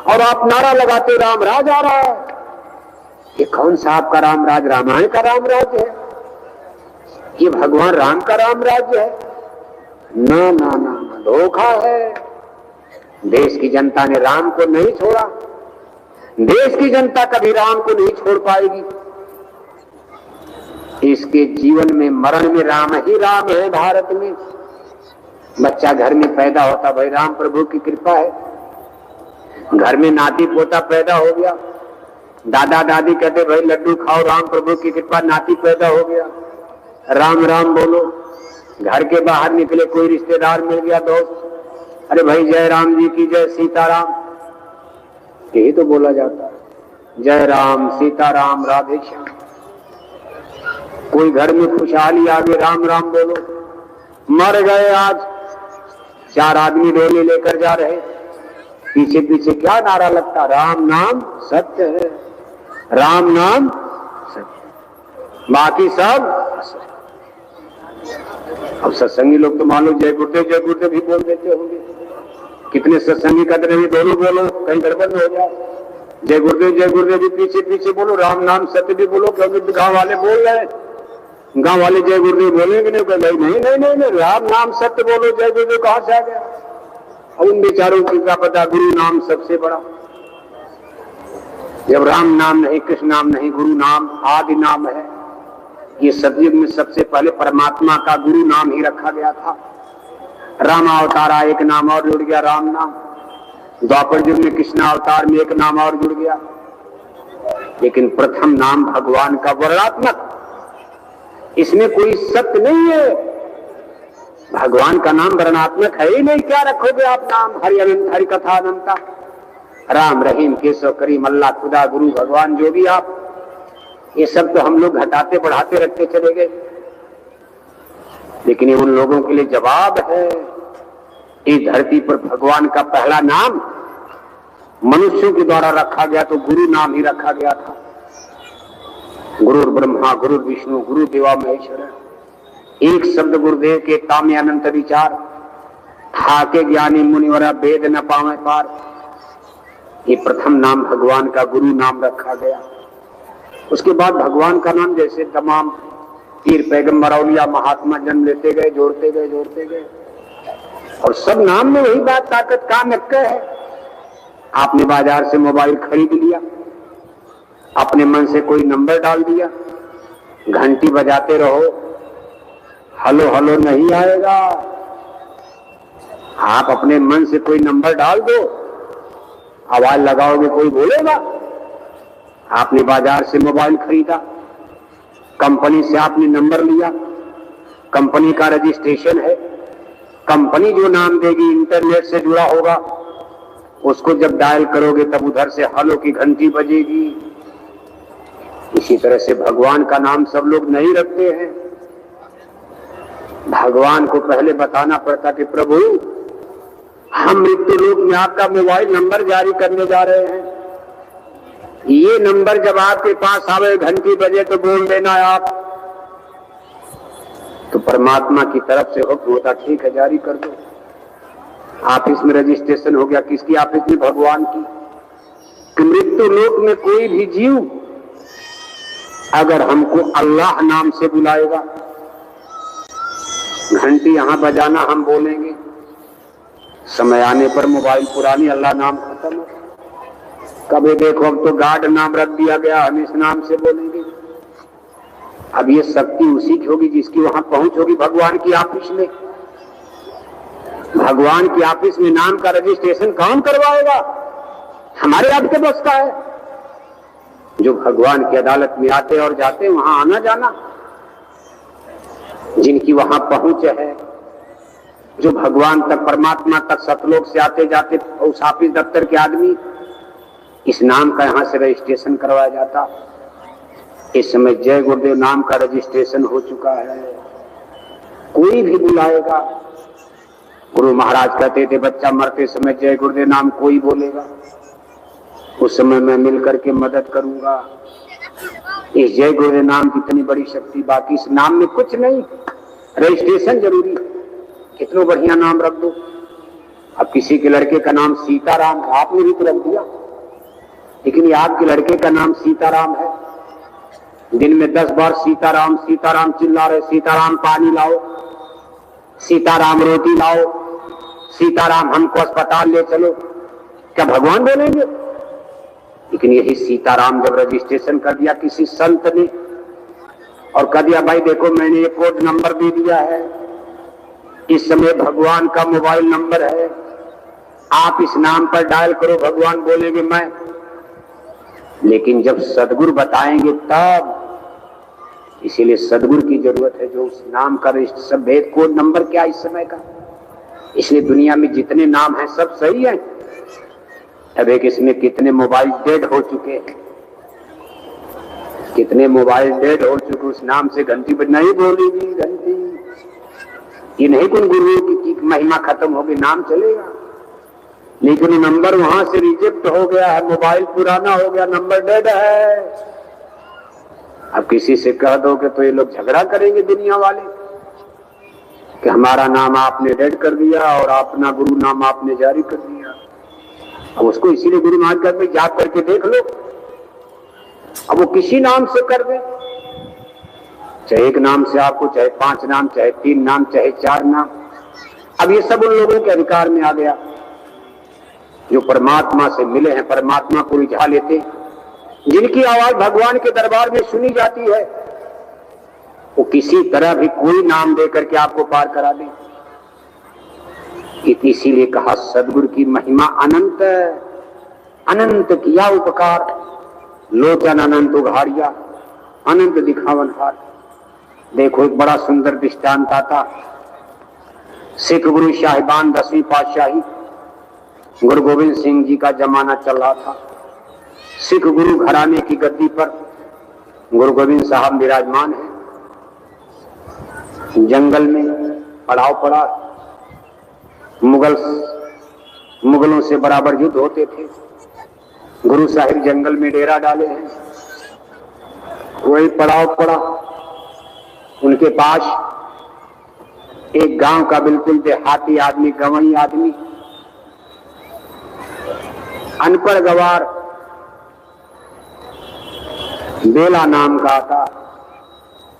और आप नारा लगाते राम राज आ रहा है। ये कौन सा आपका राम राज? रामायण का राम राज है? ये भगवान राम का राम राज्य है? ना ना ना, धोखा है। देश की जनता ने राम को नहीं छोड़ा, देश की जनता कभी राम को नहीं छोड़ पाएगी। इसके जीवन में, मरण में राम ही राम है। भारत में बच्चा घर में पैदा होता, भाई राम प्रभु की कृपा है। घर में नाती पोता पैदा हो गया, दादा दादी कहते भाई लड्डू खाओ, राम प्रभु की कृपा, नाती पैदा हो गया, राम राम बोलो। घर के बाहर निकले, कोई रिश्तेदार मिल गया, दोस्त, अरे भाई जय राम जी की जय, सीताराम, यही तो बोला जाता है। जय राम, सीताराम, राधे श्याम। कोई घर में खुशहाली आ गई, राम राम बोलो। मर गए आज, 4 आदमी डोली लेकर जा रहे, पीछे पीछे क्या नारा लगता? राम नाम सत्य है, राम नाम सत्य, बाकी सब असत्य। अब सत्संगी लोग तो मान लो जय गुरुदेव भी बोल देते होंगे। कितने सत्संगी कहते हैं दोनों बोलो, कहीं गड़बड़ हो जाए। जय गुरुदेव भी पीछे पीछे बोलो, राम नाम सत्य भी बोलो, क्योंकि गांव वाले बोल रहे हैं। गांव वाले जय गुरुदेव बोलेंगे नहीं, नहीं नहीं नहीं नहीं, राम नाम सत्य बोलो। जय गुरुदेव कहां से आ गया? और उन बेचारों की क्या पता, गुरु नाम सबसे बड़ा। जब राम नाम नहीं, कृष्ण नाम नहीं, गुरु नाम आदि नाम है, ये सतयुग में सबसे पहले परमात्मा का गुरु नाम ही रखा गया था। राम अवतारा, एक नाम और जुड़ गया, राम नाम। द्वापर युग में कृष्ण अवतार में एक नाम और जुड़ गया। लेकिन प्रथम नाम भगवान का वर्णात्मक, इसमें कोई सत्य नहीं है। भगवान का नाम वर्णात्मक है ही नहीं। क्या रखोगे आप नाम? हरि अनंत, हरि कथा अनंता, राम रहीम केशव करीम, अल्लाह खुदा गुरु भगवान, जो भी आप, ये सब तो हम लोग घटाते बढ़ाते रखते चले गए। लेकिन ये उन लोगों के लिए जवाब है। इस धरती पर भगवान का पहला नाम मनुष्यों के द्वारा रखा गया तो गुरु नाम ही रखा गया था। गुरु ब्रह्मा, गुरु विष्णु, गुरु देवा महेश्वर। एक शब्द गुरुदेव के तामे अनंत विचार, ठाके ज्ञानी मुनिवरा वेद न पावे पार। ये प्रथम नाम भगवान का गुरु नाम रखा गया। उसके बाद भगवान का नाम जैसे तमाम पीर पैगंबर औलिया महात्मा जन्म लेते गए, जोड़ते गए, जोड़ते गए, और सब नाम में वही बात, ताकत काम एक है। आपने बाजार से मोबाइल खरीद लिया, अपने मन से कोई नंबर डाल दिया, घंटी बजाते रहो, हलो हलो नहीं आएगा। आप अपने मन से कोई नंबर डाल दो, आवाज लगाओगे, कोई बोलेगा। आपने बाजार से मोबाइल खरीदा, कंपनी से आपने नंबर लिया, कंपनी का रजिस्ट्रेशन है, कंपनी जो नाम देगी इंटरनेट से जुड़ा होगा, उसको जब डायल करोगे तब उधर से हलो की घंटी बजेगी। इसी तरह से भगवान का नाम सब लोग नहीं रखते हैं। भगवान को पहले बताना पड़ता कि प्रभु, हम मृत्यु लोक में आपका मोबाइल नंबर जारी करने जा रहे हैं, ये नंबर जब आपके पास आवे, घंटी बजे तो बोल देना आप। तो परमात्मा की तरफ से हुक्म होता, ठीक है जारी कर दो। ऑफिस में रजिस्ट्रेशन हो गया, किसकी ऑफिस में? भगवान की। कि मृत्यु लोक में कोई भी जीव अगर हमको अल्लाह नाम से बुलाएगा, घंटी यहां बजाना हम बोलेंगे, समय आने पर मोबाइल पुरानी, अल्लाह नाम खत्म है। कभी देखो अब तो गार्ड नाम रख दिया गया, हम इस नाम से बोलेंगे। अब ये शक्ति उसी की होगी जिसकी वहां पहुंच होगी भगवान की ऑफिस में। भगवान की ऑफिस में नाम का रजिस्ट्रेशन कौन करवाएगा? हमारे आपके बस का है। जो भगवान की अदालत में आते और जाते, वहां आना जाना, जिनकी वहां पहुंच है, जो भगवान तक, परमात्मा तक सतलोक से आते जाते, उस ऑफिस दफ्तर के आदमी, इस नाम का यहां से रजिस्ट्रेशन करवाया जाता। इस समय जय गुरुदेव नाम का रजिस्ट्रेशन हो चुका है। कोई भी बुलाएगा, गुरु महाराज कहते थे बच्चा मरते समय जय गुरुदेव नाम कोई बोलेगा, उस समय मैं मिलकर के मदद करूंगा। इस जय गुरुदेव नाम की इतनी बड़ी शक्ति, बाकी इस नाम में कुछ नहीं। रजिस्ट्रेशन जरूरी, कितना बढ़िया नाम रख दो। अब किसी के लड़के का नाम सीताराम, आपने भी तो रख दिया, लेकिन ये आपके लड़के का नाम सीताराम है। दिन में 10 बार सीताराम सीताराम चिल्ला रहे, सीताराम पानी लाओ, सीताराम रोटी लाओ, सीताराम हमको अस्पताल ले चलो। क्या भगवान बोलेंगे? लेकिन यही सीताराम जब रजिस्ट्रेशन कर दिया किसी संत ने और कह दिया भाई देखो मैंने एक कोड नंबर दे दिया है, इस समय भगवान का मोबाइल नंबर है, आप इस नाम पर डायल करो, भगवान बोलेंगे मैं। लेकिन जब सदगुरु बताएंगे तब, इसीलिए सदगुरु की जरूरत है जो उस नाम का सब भेद कोड नंबर क्या इस समय का। इसलिए दुनिया में जितने नाम हैं सब सही है। अब एक इसमें कितने मोबाइल डेड हो चुके हैं, कितने मोबाइल डेड हो चुके, उस नाम से घंटी पर नहीं बोलेगी घंटी। ये नहीं कोई गुरु की महिमा खत्म होगी, नाम चलेगा, लेकिन नंबर वहां से रिजेक्ट हो गया है, मोबाइल पुराना हो गया, नंबर डेड है। अब किसी से कह दोगे तो ये लोग झगड़ा करेंगे दुनिया वाले कि हमारा नाम आपने डेड कर दिया और अपना गुरु नाम आपने जारी कर दिया। अब उसको इसीलिए गुरु महाराज कहते हैं याद करके देख लो। अब वो किसी नाम से कर दे, चाहे एक नाम से आपको, चाहे 5 नाम, चाहे 3 नाम, चाहे 4 नाम। अब ये सब उन लोगों के अधिकार में आ गया जो परमात्मा से मिले हैं, परमात्मा को रिझा लेते, जिनकी आवाज भगवान के दरबार में सुनी जाती है। वो किसी तरह भी कोई नाम दे करके आपको पार करा दे। इसीलिए कहा सदगुरु की महिमा अनंत, अनंत किया उपकार, लोचन अनंत उघाड़िया, अनंत दिखावन हार। देखो एक बड़ा सुंदर दृष्टांत आता। सिख गुरु साहिबान 10वीं पातशाही गुरु गोविंद सिंह जी का जमाना चल रहा था। सिख गुरु घराने की गद्दी पर गुरु गोविंद साहब विराजमान है। जंगल में पड़ाव पड़ा, मुगलों से बराबर युद्ध होते थे। गुरु साहिब जंगल में डेरा डाले हैं, वही पड़ाव पड़ा। उनके पास एक गांव का बिल्कुल देहाती आदमी, गंवई आदमी, अनपढ़ गवार बेला नाम का था,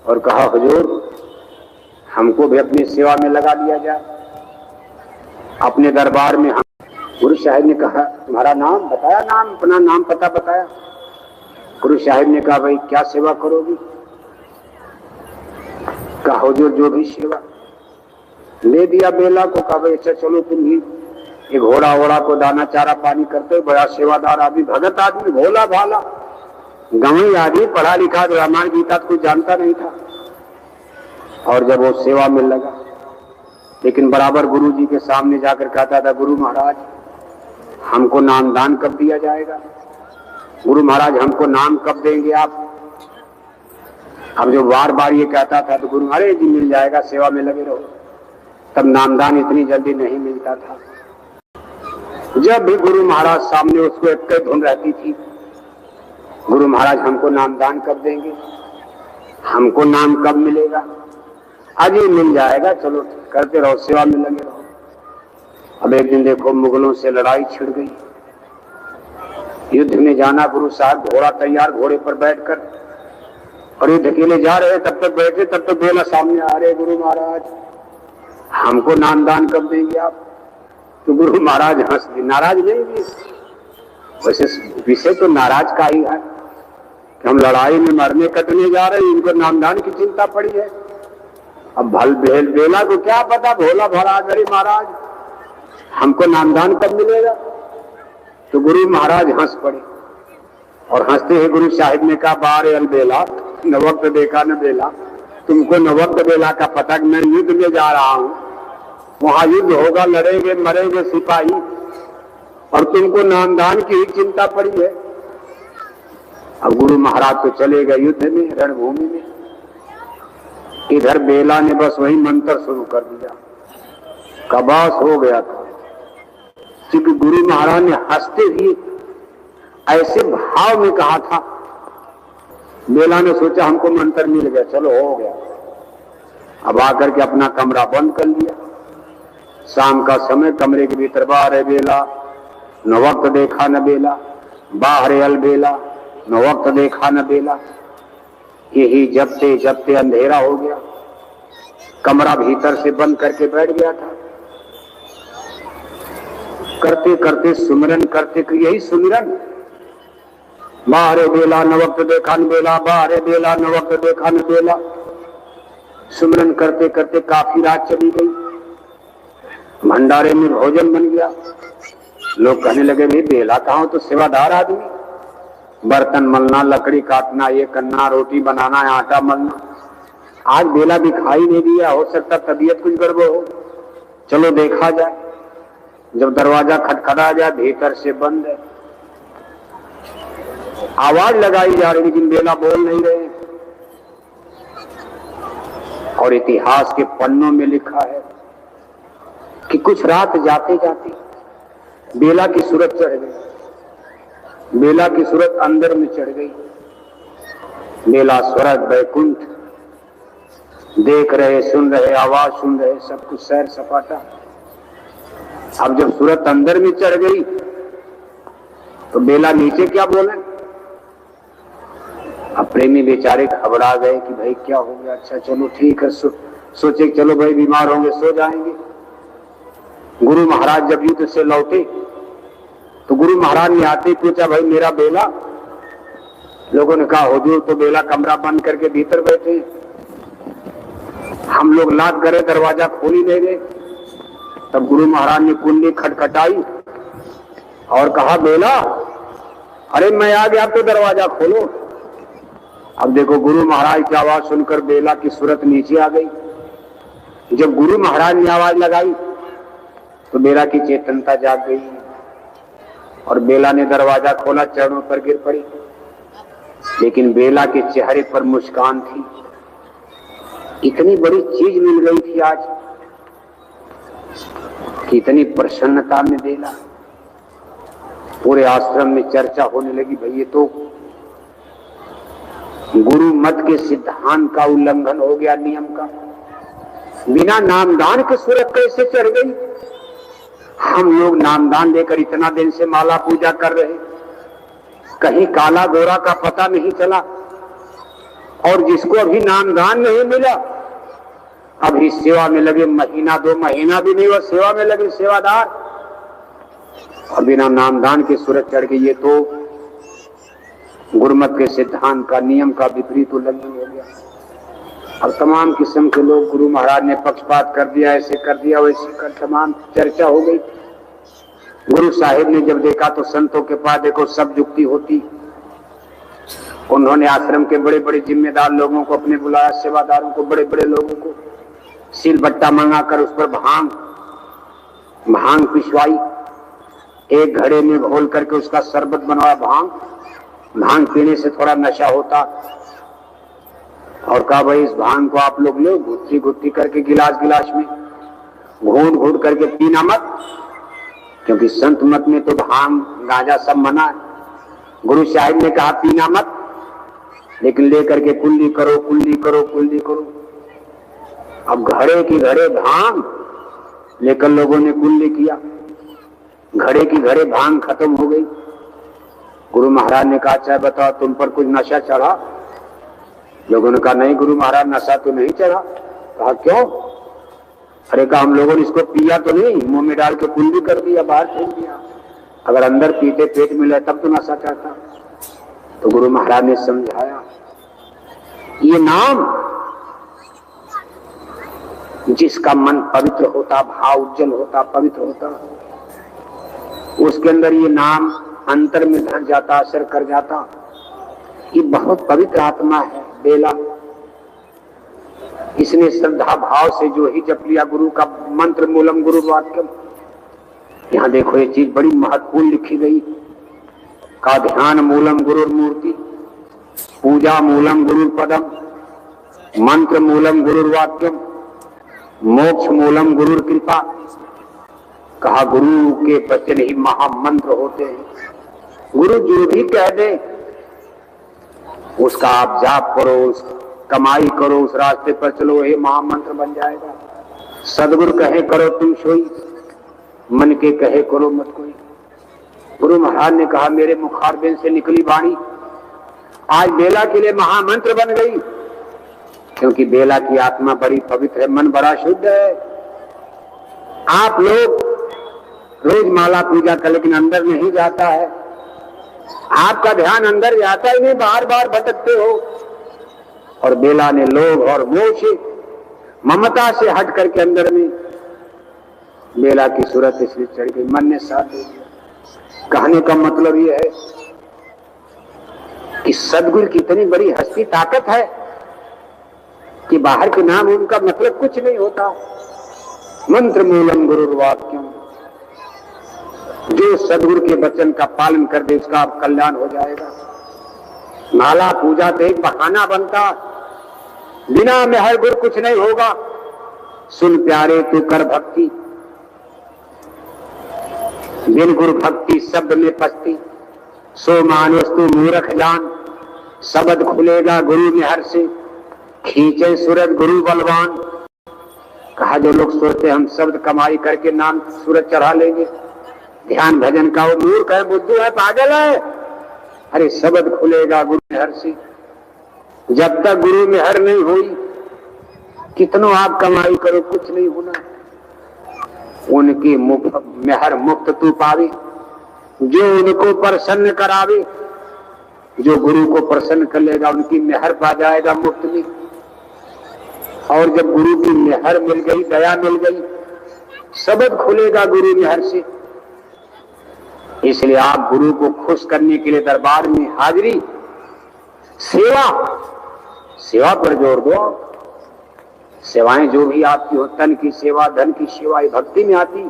और कहा हुजूर हमको भी अपनी सेवा में लगा दिया जाए, अपने दरबार में। हम गुरु साहिब ने कहा तुम्हारा नाम बताया, नाम अपना नाम पता बताया। गुरु साहिब ने कहा भाई क्या सेवा करोगी? कहा हुजूर जो भी सेवा। ले दिया बेला को, कहा भाई अच्छा चलो तुम ही ये घोड़ा वोड़ा को दाना चारा पानी करते, बड़ा सेवादार आदमी, भगत आदमी, भोला भाला, गंवई आदमी, पढ़ा लिखा, रामायण गीता कुछ जानता नहीं था। और जब वो सेवा में लगा, लेकिन बराबर गुरु जी के सामने जाकर कहता था गुरु महाराज हमको नाम दान कब दिया जाएगा? गुरु महाराज हमको नाम कब देंगे आप? अब जो बार बार ये कहता था तो गुरु अरे जी मिल जाएगा, सेवा में लगे रहो। तब नामदान इतनी जल्दी नहीं मिलता था। जब भी गुरु महाराज सामने उसको एक धुन रहती थी, गुरु महाराज हमको नामदान कब देंगे, हमको नाम कब मिलेगा? आज ही मिल जाएगा, चलो करते रहो, सेवा में लगे रहो। अब एक दिन देखो मुगलों से लड़ाई छिड़ गई, युद्ध में जाना। गुरु साहब घोड़ा तैयार, घोड़े पर बैठकर, और युद्ध के लिए जा रहे, तब तक बैठे, तब तक बेला सामने आ रहे, गुरु महाराज हमको नामदान कब देंगे आप? तो गुरु महाराज हंस दिए, नाराज नहीं भी, वैसे विषय तो नाराज का ही है कि हम लड़ाई में मरने कटने जा रहे हैं, इनको नामदान की चिंता पड़ी है। अब बेला को क्या पता, भोला भरा अरे महाराज हमको नामदान कब मिलेगा? तो गुरु महाराज हंस पड़े, और हंसते ही गुरु साहिब ने कहा बारे अलबेला, न वक्त देखा न बेला, तुमको न वक्त बेला का पता, मैं युद्ध में जा रहा हूं, वहां युद्ध होगा, लड़ेंगे मरेंगे सिपाही, और तुमको नामदान की ही चिंता पड़ी है। अब गुरु महाराज तो चले गए युद्ध में, रणभूमि में। इधर बेला ने बस वही मंत्र शुरू कर दिया, कबास हो गया था। क्योंकि गुरु महाराज ने हंसते ही ऐसे भाव में कहा था, बेला ने सोचा हमको मंत्र मिल गया, चलो हो गया। अब आकर के अपना कमरा बंद कर लिया। शाम का समय, कमरे के भीतर बाहर बेला, न वक्त देखा न बेला, बाहर अलबेला, न वक्त देखा न बेला। यही जबते जबते अंधेरा हो गया, कमरा भीतर से बंद करके बैठ गया था। करते करते सुमिरन करते, यही सुमिरन, बाहरे बेला न वक्त देखा न बेला, बाहरे बेला न वक्त देखा न बेला। सुमिरन करते करते काफी रात चली गई। भंडारे में भोजन बन गया। लोग कहने लगे भाई बेला कहाँ, तो सेवादार आदमी, बर्तन मलना, लकड़ी काटना, ये करना, रोटी बनाना, आटा मलना। आज बेला दिखाई नहीं दिया, हो सकता तबीयत कुछ गड़बड़ हो, चलो देखा जाए। जब दरवाजा खटखटा जाए, भीतर से बंद है। आवाज लगाई जा रही, लेकिन बेला बोल नहीं रहे। और इतिहास के पन्नों में लिखा है कि कुछ रात जाते जाते बेला की सूरत चढ़ गई। बेला की सूरत अंदर में चढ़ गई। बेला स्वर्ग वैकुंठ देख रहे, सुन रहे, आवाज सुन रहे, सब कुछ सैर सपाटा। अब जब सूरत अंदर में चढ़ गई तो बेला नीचे क्या बोले? अब प्रेमी बेचारे घबरा गए कि भाई क्या हो गया। अच्छा चलो ठीक है, सोचे चलो भाई बीमार होंगे, सो जाएंगे। गुरु महाराज जब युद्ध से लौटे तो गुरु महाराज ने आते ही पूछा भाई मेरा बेला? लोगों ने कहा हुजूर तो बेला कमरा बंद करके भीतर बैठे। हम लोग लाद करे, दरवाजा खोल ही नहीं गए। तब गुरु महाराज ने कुंडी खटखटाई और कहा, बेला, अरे मैं आ गया, अब तो दरवाजा खोलो। अब देखो गुरु महाराज की आवाज सुनकर बेला की सूरत नीचे आ गई। जब गुरु महाराज ने आवाज लगाई तो बेला की चेतनता जाग गई और बेला ने दरवाजा खोला, चरणों पर गिर पड़ी। लेकिन बेला के चेहरे पर मुस्कान थी। इतनी बड़ी चीज मिल गई थी आज, कितनी प्रसन्नता में बेला। पूरे आश्रम में चर्चा होने लगी, भाई ये तो गुरु मत के सिद्धांत का उल्लंघन हो गया, नियम का। बिना नामदान के सूरत कैसे चढ़ गई? हम लोग नामदान लेकर इतना दिन से माला पूजा कर रहे, कहीं काला गोरा का पता नहीं चला। और जिसको अभी नामदान नहीं मिला, अभी सेवा में लगे, महीना 2 महीना भी नहीं हुआ सेवा में लगे सेवादार, और बिना नामदान के सूरत चढ़ गई। ये तो गुरुमत के सिद्धांत का, नियम का विपरीत उल्लंघन हो गया। और तमाम किस्म के लोग, गुरु महाराज ने पक्षपात कर दिया, ऐसे कर दिया, वैसे कर, तमाम चर्चा हो गई। गुरु साहिब ने जब देखा तो संतों के पास देखो सब युक्ति होती। उन्होंने आश्रम के बड़े बड़े जिम्मेदार लोगों को अपने बुलाया, सेवादारों को, बड़े बड़े लोगों को, सील बट्टा मंगाकर उस पर भांग पिछवाई, एक घड़े में घोल करके उसका शरबत बनवाया। भांग पीने से थोड़ा नशा होता, और कहा भाई इस भांग को आप लोग लो, घुट्टी घुट्टी करके गिलास गिलास में घूट घूट करके पीना मत, क्योंकि संत मत में तो भांग गांजा सब मना है। गुरु साहिब ने कहा पीना मत, लेकिन लेकर के कुल्ली करो, कुल्ली करो, कुल्ली करो। अब घड़े की घड़े भांग लेकर लोगों ने कुल्ली किया, घड़े की घड़े भांग खत्म हो गई। गुरु महाराज ने कहा, अच्छा बताओ तुम पर कुछ नशा चढ़ा? लोगों ने कहा नहीं गुरु महाराज, नशा तो नहीं चढ़ा। कहा क्यों? अरे कहा हम लोगों ने इसको पिया तो नहीं, मुंह में डाल के कुल्ली कर दिया, बाहर फेंक दिया। अगर अंदर पीते पेट मिले तब तो नशा चढ़ता। तो गुरु महाराज ने समझाया, ये नाम जिसका मन पवित्र होता, भाव उज्जवल होता, पवित्र होता, उसके अंदर ये नाम अंतर में धर जाता, असर कर जाता। ये बहुत पवित्र आत्मा है बेला। इसने श्रद्धा भाव से जो ही जप लिया गुरु का मंत्र, मूलम गुरु वाक्यम। यहाँ देखो ये चीज बड़ी महत्वपूर्ण लिखी गई। का ध्यान मूलम गुरु मूर्ति, पूजा मूलम गुरु पदम, मंत्र मूलम गुरु वाक्यम, मोक्ष मूलम गुरु कृपा। कहा गुरु के वचन ही महामंत्र होते हैं। गुरु जो भी कह दे उसका आप जाप करो, उस कमाई करो, उस रास्ते पर चलो, ये महामंत्र बन जाएगा। सदगुरु कहे करो तुम सोई, मन के कहे करो मत कोई। गुरु महाराज ने कहा मेरे मुखारबिंद से निकली वाणी आज बेला के लिए महामंत्र बन गई, क्योंकि बेला की आत्मा बड़ी पवित्र है, मन बड़ा शुद्ध है। आप लोग रोज माला पूजा कर, लेकिन अंदर नहीं जाता है। आपका ध्यान अंदर जाता ही नहीं, बार बार भटकते हो। और बेला ने लोभ और मोह से, ममता से हट करके अंदर में बेला की सूरत इसलिए चढ़ गई, मन ने साथ दे दिया। कहने का मतलब यह है कि सदगुरु की इतनी बड़ी हस्ती ताकत है कि बाहर के नाम उनका मतलब कुछ नहीं होता। मंत्र मूलम गुरु वाक्यम, जो सदगुरु के वचन का पालन कर दे उसका कल्याण हो जाएगा। माला पूजा तो एक बहाना बनता, बिना मेहर गुरु कुछ नहीं होगा। सुन प्यारे तू कर भक्ति, बिन गुरु भक्ति शब्द में पस्ती। सो मानस तू मूर्ख जान, शब्द खुलेगा गुरु मेहर से। खींचे सूरज गुरु बलवान। कहा जो लोग सोचते हम शब्द कमाई करके नाम सूरज चढ़ा लेंगे, ध्यान भजन का, वो मूर्ख है, बुद्धू है, पागल है। अरे शब्द खुलेगा गुरु मेहर से। जब तक गुरु मेहर नहीं हुई, कितनो आप कमाई करो कुछ नहीं होना। उनकी मेहर मुक्त तू पावे, जो उनको प्रसन्न करावे। जो गुरु को प्रसन्न कर लेगा उनकी मेहर पा जाएगा मुफ्त में। और जब गुरु की मेहर मिल गई, दया मिल गई, सबद खुलेगा गुरु मेहर से। इसलिए आप गुरु को खुश करने के लिए दरबार में हाजिरी, सेवा, सेवा पर जोर दो। सेवाएं जो भी आपकी हो, तन की सेवा, धन की सेवा, ये भक्ति में आती।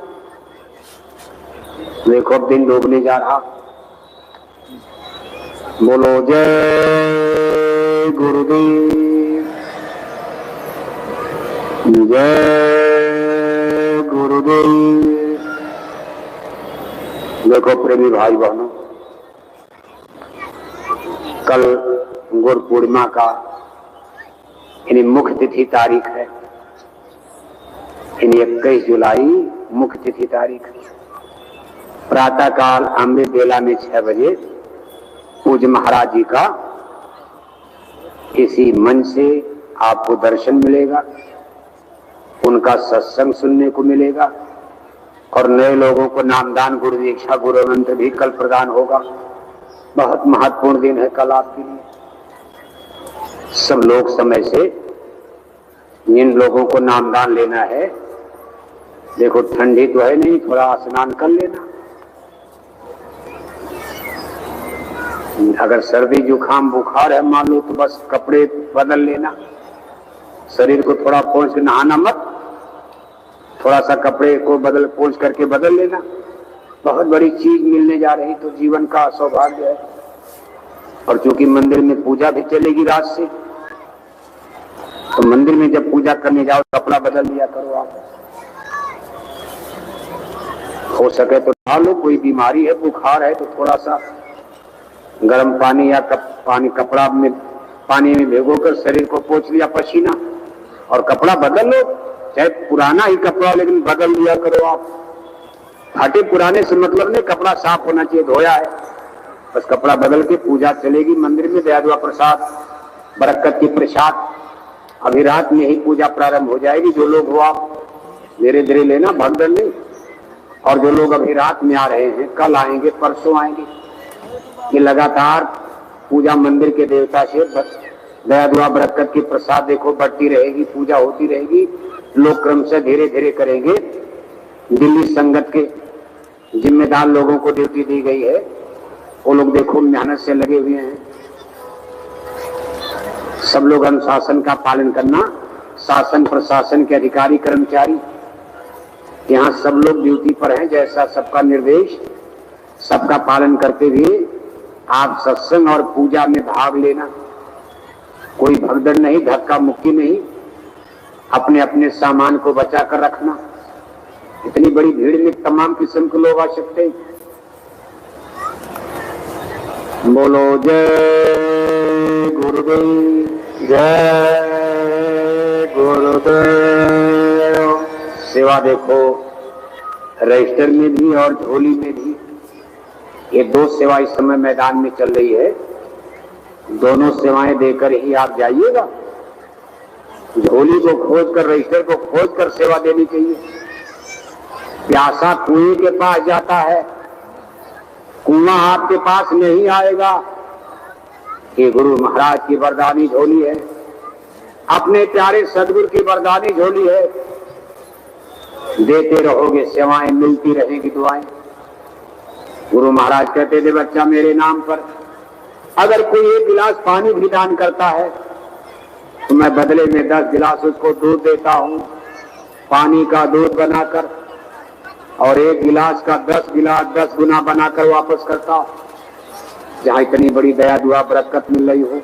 देखो अब दिन डूबने जा रहा। बोलो जय गुरुदेव, जय गुरुदेव। देखो प्रेमी भाई बहनों, कल गुरु पूर्णिमा का यानी मुख्य तिथि तारीख है, यानी 21 जुलाई मुख्य तिथि तारीख है। प्रातः काल अमृत बेला में 6 बजे पूज्य महाराज जी का इसी मंच से आपको दर्शन मिलेगा, उनका सत्संग सुनने को मिलेगा और नए लोगों को नामदान, गुरु दीक्षा, गुरु मंत्र भी कल प्रदान होगा। बहुत महत्वपूर्ण दिन है कल आपके लिए। सब लोग समय से, जिन लोगों को नामदान लेना है, देखो ठंडी तो है नहीं, थोड़ा स्नान कर लेना। अगर सर्दी जुकाम बुखार है मान लो, तो बस कपड़े बदल लेना, शरीर को थोड़ा पोंछ के नहाना मत, थोड़ा सा कपड़े को पोंछ करके बदल लेना। बहुत बड़ी चीज मिलने जा रही, तो जीवन का सौभाग्य है। और चूंकि मंदिर में पूजा भी चलेगी रात से, तो मंदिर में जब पूजा करने जाओ कपड़ा बदल लिया करो। आप हो सके तो डालो, कोई बीमारी है, बुखार है, तो थोड़ा सा गर्म पानी या कपड़ा में पानी में भिगोकर शरीर को पोंछ लिया पसीना, और कपड़ा बदल लो, चाहे पुराना ही कपड़ा, लेकिन बदल लिया करो। आप फाटे पुराने से मतलब नहीं, कपड़ा साफ होना चाहिए, धोया है, बस कपड़ा बदल के पूजा चलेगी मंदिर में। दया दुआ प्रसाद, बरकत की प्रसाद अभी रात में ही पूजा प्रारंभ हो जाएगी। जो लोग हो आप धीरे धीरे लेना, भगदड़ नहीं। और जो लोग अभी रात में आ रहे हैं, कल आएंगे, परसों आएंगे, ये लगातार पूजा मंदिर के देवता से दया दुआ बरकत की प्रसाद देखो बढ़ती रहेगी, पूजा होती रहेगी। लोग क्रम से धीरे धीरे करेंगे। दिल्ली संगत के जिम्मेदार लोगों को ड्यूटी दी गई है, वो लोग देखो मेहनत से लगे हुए हैं। सब लोग अनुशासन का पालन करना, शासन प्रशासन के अधिकारी कर्मचारी यहाँ सब लोग ड्यूटी पर हैं। जैसा सबका निर्देश, सबका पालन करते हुए आप सत्संग और पूजा में भाग लेना। कोई भगदड़ नहीं, धक्का मुक्की नहीं, अपने अपने सामान को बचा कर रखना। इतनी बड़ी भीड़ में तमाम किस्म के लोग आ सकते हैं। बोलो जय गुरुदेव, जय गुरुदेव। सेवा देखो रजिस्टर में भी और झोली में भी, ये 2 सेवा इस समय मैदान में चल रही है। दोनों सेवाएं देकर ही आप जाइएगा। झोली को खोज कर, रजिस्टर को खोज कर सेवा देनी चाहिए। प्यासा कुएं के पास जाता है, कुआं आपके पास नहीं आएगा। ये गुरु महाराज की वरदानी झोली है, अपने प्यारे सदगुरु की वरदानी झोली है। देते रहोगे, सेवाएं मिलती रहेगी, दुआएं। गुरु महाराज कहते थे, बच्चा मेरे नाम पर अगर कोई 1 गिलास पानी भी दान करता है, तो मैं बदले में 10 गिलास उसको दूध देता हूं, पानी का दूध बनाकर, और 1 गिलास का 10 गिलास 10 गुना बनाकर वापस करता हूं। जहां इतनी बड़ी दया दुआ बरकत मिल रही हो,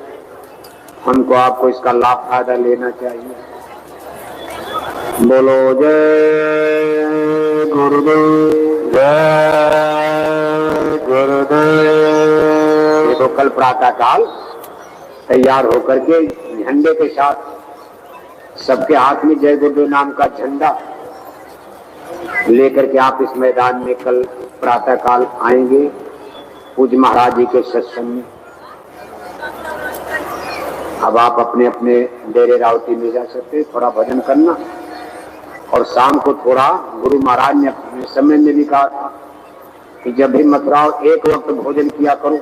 हमको आपको इसका लाभ फायदा लेना चाहिए। बोलो जय गुरुदेव, जय गुरुदेव। ये तो कल प्रातः काल तैयार होकर के झंडे के साथ, सबके हाथ में जय गुरुदेव नाम का झंडा लेकर के आप इस मैदान में कल प्रातः काल आएंगे पूज्य महाराज जी के सत्संग में। अब आप अपने अपने डेरे रावती में जा सकते, थोड़ा भजन करना। और शाम को थोड़ा, गुरु महाराज ने अपने समय में भी कहा था कि जब भी मथुरा एक वक्त भोजन किया करो,